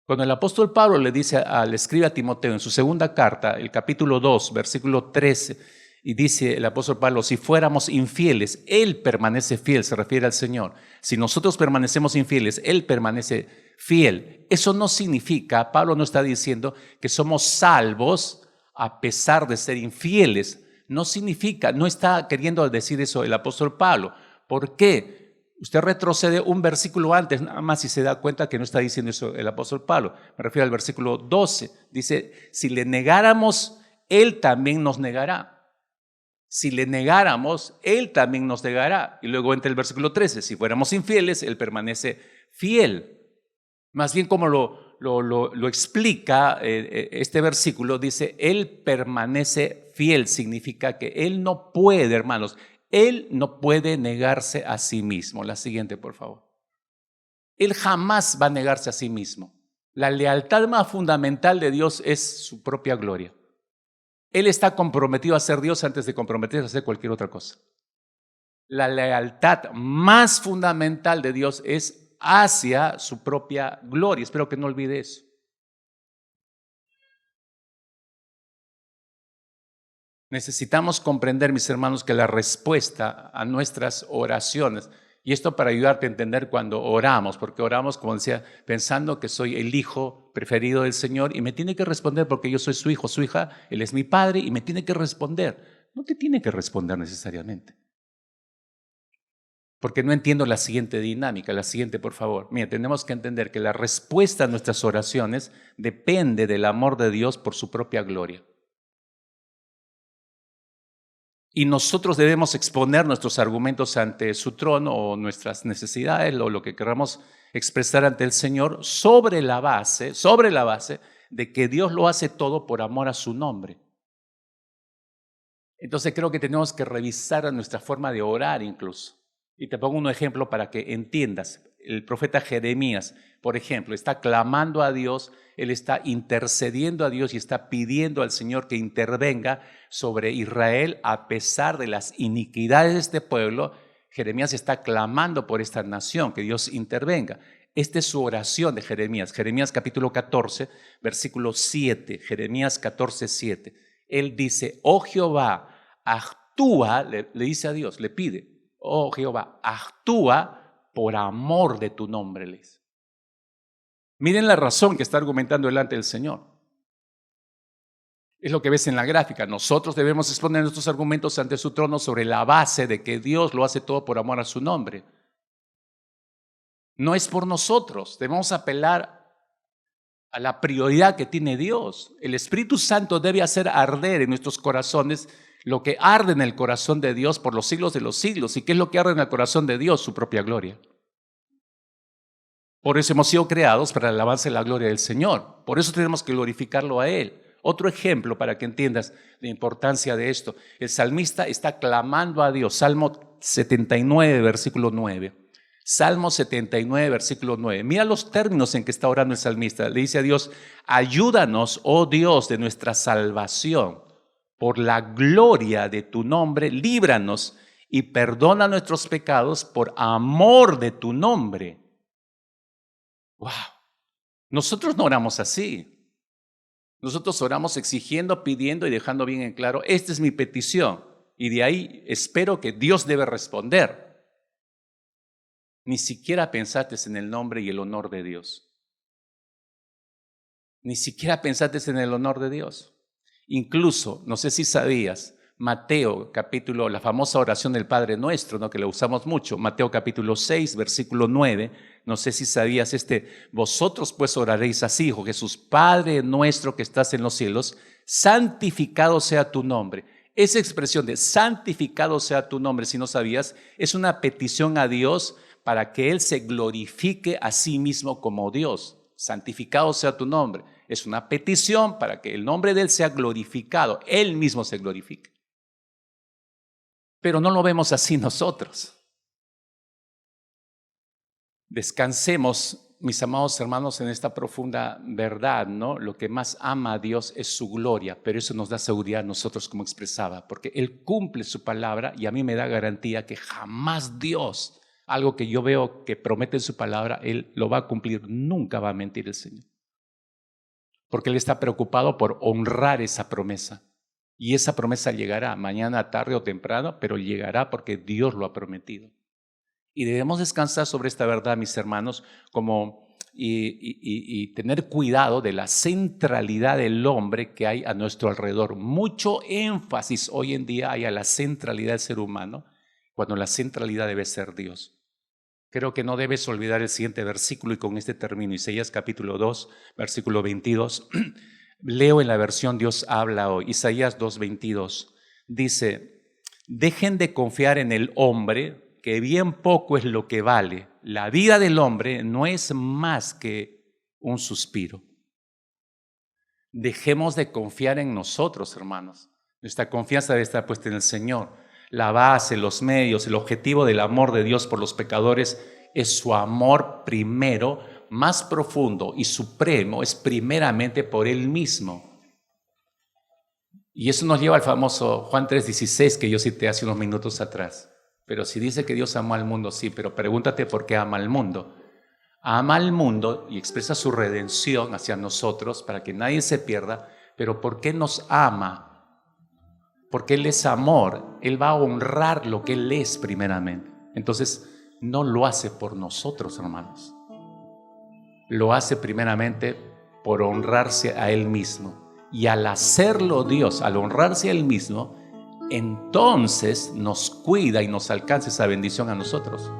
Cuando el apóstol Pablo le dice al escriba a Timoteo en su segunda carta, el capítulo 2, versículo 13, y dice el apóstol Pablo, si fuéramos infieles, Él permanece fiel, se refiere al Señor. Si nosotros permanecemos infieles, Él permanece fiel. Eso no significa, Pablo no está diciendo que somos salvos a pesar de ser infieles. No significa, no está queriendo decir eso el apóstol Pablo. ¿Por qué? Usted retrocede un versículo antes, nada más, y se da cuenta que no está diciendo eso el apóstol Pablo. Me refiero al versículo 12. Dice, si le negáramos, Él también nos negará. Si le negáramos, Él también nos negará. Y luego entra el versículo 13. Si fuéramos infieles, Él permanece fiel. Más bien como lo explica este versículo, dice, Él permanece fiel. Significa que Él no puede, hermanos, Él no puede negarse a sí mismo. La siguiente, por favor. Él jamás va a negarse a sí mismo. La lealtad más fundamental de Dios es su propia gloria. Él está comprometido a ser Dios antes de comprometerse a hacer cualquier otra cosa. La lealtad más fundamental de Dios es hacia su propia gloria. Espero que no olvide eso. Necesitamos comprender, mis hermanos, que la respuesta a nuestras oraciones, y esto para ayudarte a entender cuando oramos, porque oramos, como decía, pensando que soy el hijo preferido del Señor y me tiene que responder porque yo soy su hijo, su hija, Él es mi padre y me tiene que responder. No te tiene que responder necesariamente. Porque no entiendo la siguiente dinámica, la siguiente, por favor. Mira, tenemos que entender que la respuesta a nuestras oraciones depende del amor de Dios por su propia gloria. Y nosotros debemos exponer nuestros argumentos ante su trono o nuestras necesidades o lo que queramos expresar ante el Señor sobre la base de que Dios lo hace todo por amor a su nombre. Entonces creo que tenemos que revisar nuestra forma de orar incluso. Y te pongo un ejemplo para que entiendas. El profeta Jeremías, por ejemplo, está clamando a Dios, él está intercediendo a Dios y está pidiendo al Señor que intervenga sobre Israel a pesar de las iniquidades de este pueblo. Jeremías está clamando por esta nación, que Dios intervenga. Esta es su oración de Jeremías. Jeremías capítulo 14, versículo 7. Jeremías 14, 7. Él dice, oh Jehová, actúa, le dice a Dios, le pide, oh Jehová, actúa por amor de tu nombre, les. Miren la razón que está argumentando delante del Señor. Es lo que ves en la gráfica. Nosotros debemos exponer nuestros argumentos ante su trono sobre la base de que Dios lo hace todo por amor a su nombre. No es por nosotros. Debemos apelar a la prioridad que tiene Dios. El Espíritu Santo debe hacer arder en nuestros corazones lo que arde en el corazón de Dios por los siglos de los siglos. ¿Y qué es lo que arde en el corazón de Dios? Su propia gloria. Por eso hemos sido creados para el avance de la gloria del Señor. Por eso tenemos que glorificarlo a Él. Otro ejemplo para que entiendas la importancia de esto. El salmista está clamando a Dios. Salmo 79, versículo 9. Salmo 79, versículo 9. Mira los términos en que está orando el salmista. Le dice a Dios, ayúdanos, oh Dios, de nuestra salvación. Por la gloria de tu nombre, líbranos y perdona nuestros pecados por amor de tu nombre. ¡Wow! Nosotros no oramos así. Nosotros oramos exigiendo, pidiendo y dejando bien en claro, esta es mi petición. Y de ahí espero que Dios debe responder. Ni siquiera pensaste en el nombre y el honor de Dios. Ni siquiera pensaste en el honor de Dios. Incluso, no sé si sabías, Mateo capítulo, la famosa oración del Padre Nuestro, ¿no? Que la usamos mucho, Mateo capítulo 6, versículo 9, no sé si sabías vosotros pues oraréis así, hijo Jesús, Padre nuestro que estás en los cielos, santificado sea tu nombre. Esa expresión de santificado sea tu nombre, si no sabías, es una petición a Dios para que Él se glorifique a sí mismo como Dios. Santificado sea tu nombre. Es una petición para que el nombre de Él sea glorificado, Él mismo se glorifique. Pero no lo vemos así nosotros. Descansemos, mis amados hermanos, en esta profunda verdad, ¿no? Lo que más ama a Dios es su gloria, pero eso nos da seguridad a nosotros, como expresaba, porque Él cumple su palabra y a mí me da garantía que jamás Dios, algo que yo veo que promete en su palabra, Él lo va a cumplir, nunca va a mentir el Señor. Porque Él está preocupado por honrar esa promesa. Y esa promesa llegará mañana, tarde o temprano, pero llegará porque Dios lo ha prometido. Y debemos descansar sobre esta verdad, mis hermanos, y tener cuidado de la centralidad del hombre que hay a nuestro alrededor. Mucho énfasis hoy en día hay a la centralidad del ser humano, cuando la centralidad debe ser Dios. Creo que no debes olvidar el siguiente versículo, y con este termino, Isaías capítulo 2, versículo 22. Leo en la versión Dios habla hoy, Isaías 2:22. Dice, dejen de confiar en el hombre, que bien poco es lo que vale. La vida del hombre no es más que un suspiro. Dejemos de confiar en nosotros, hermanos. Nuestra confianza debe estar puesta en el Señor. La base, los medios, el objetivo del amor de Dios por los pecadores es su amor primero, más profundo y supremo, es primeramente por Él mismo. Y eso nos lleva al famoso Juan 3:16 que yo cité hace unos minutos atrás. Pero si dice que Dios amó al mundo, sí, pero pregúntate por qué ama al mundo. Ama al mundo y expresa su redención hacia nosotros para que nadie se pierda, pero ¿por qué nos ama? Porque Él es amor, Él va a honrar lo que Él es primeramente. Entonces, no lo hace por nosotros, hermanos. Lo hace primeramente por honrarse a Él mismo. Y al hacerlo Dios, al honrarse a Él mismo, entonces nos cuida y nos alcanza esa bendición a nosotros.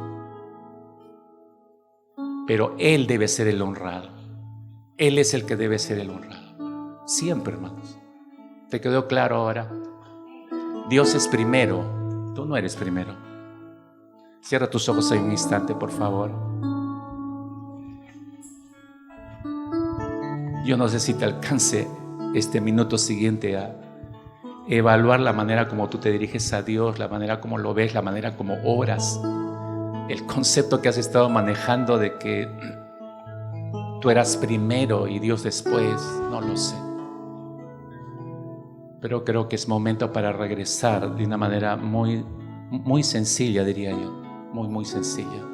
Pero Él debe ser el honrado. Él es el que debe ser el honrado. Siempre, hermanos. ¿Te quedó claro ahora? Dios es primero. Tú no eres primero. Cierra tus ojos ahí un instante, por favor. Yo no sé si te alcance este minuto siguiente a evaluar la manera como tú te diriges a Dios, la manera como lo ves, la manera como oras, el concepto que has estado manejando de que tú eras primero y Dios después, no lo sé. Pero creo que es momento para regresar de una manera muy, muy sencilla, diría yo, muy, muy sencilla,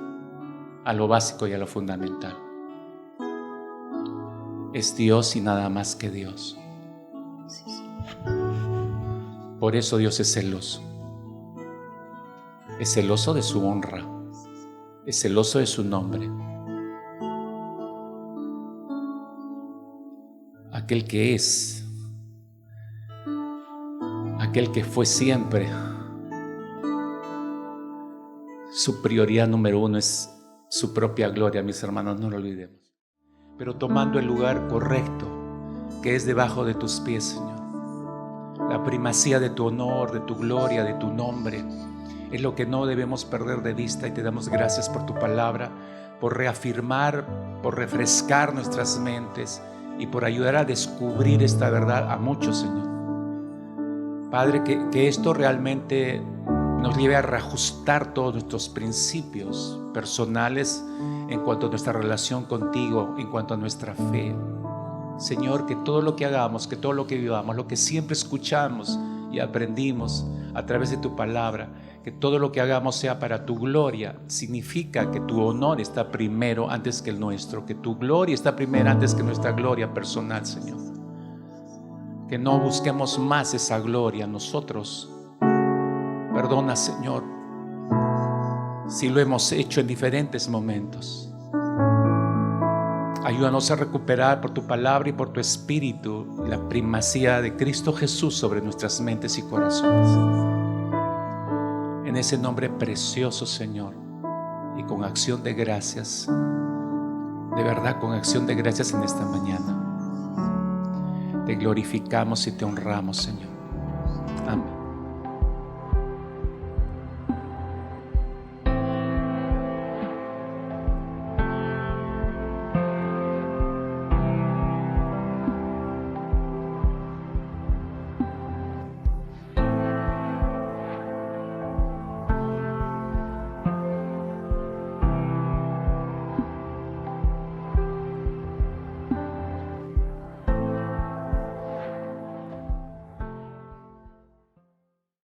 a lo básico y a lo fundamental. Es Dios y nada más que Dios. Por eso Dios es celoso. Es celoso de su honra. Es celoso de su nombre. Aquel que es, aquel que fue siempre. Su prioridad número uno es su propia gloria, mis hermanos, no lo olvidemos. Pero tomando el lugar correcto, que es debajo de tus pies, Señor. La primacía de tu honor, de tu gloria, de tu nombre, es lo que no debemos perder de vista, y te damos gracias por tu palabra, por reafirmar, por refrescar nuestras mentes y por ayudar a descubrir esta verdad a muchos, Señor. Padre, que esto realmente nos lleve a reajustar todos nuestros principios personales en cuanto a nuestra relación contigo, en cuanto a nuestra fe. Señor, que todo lo que hagamos, que todo lo que vivamos, lo que siempre escuchamos y aprendimos a través de tu palabra, que todo lo que hagamos sea para tu gloria. Significa que tu honor está primero antes que el nuestro, que tu gloria está primero antes que nuestra gloria personal, Señor. que no busquemos más esa gloria nosotros. Perdona, Señor, si lo hemos hecho en diferentes momentos. Ayúdanos a recuperar por tu palabra y por tu espíritu la primacía de Cristo Jesús sobre nuestras mentes y corazones. En ese nombre precioso, Señor, y con acción de gracias, de verdad, con acción de gracias en esta mañana, te glorificamos y te honramos, Señor.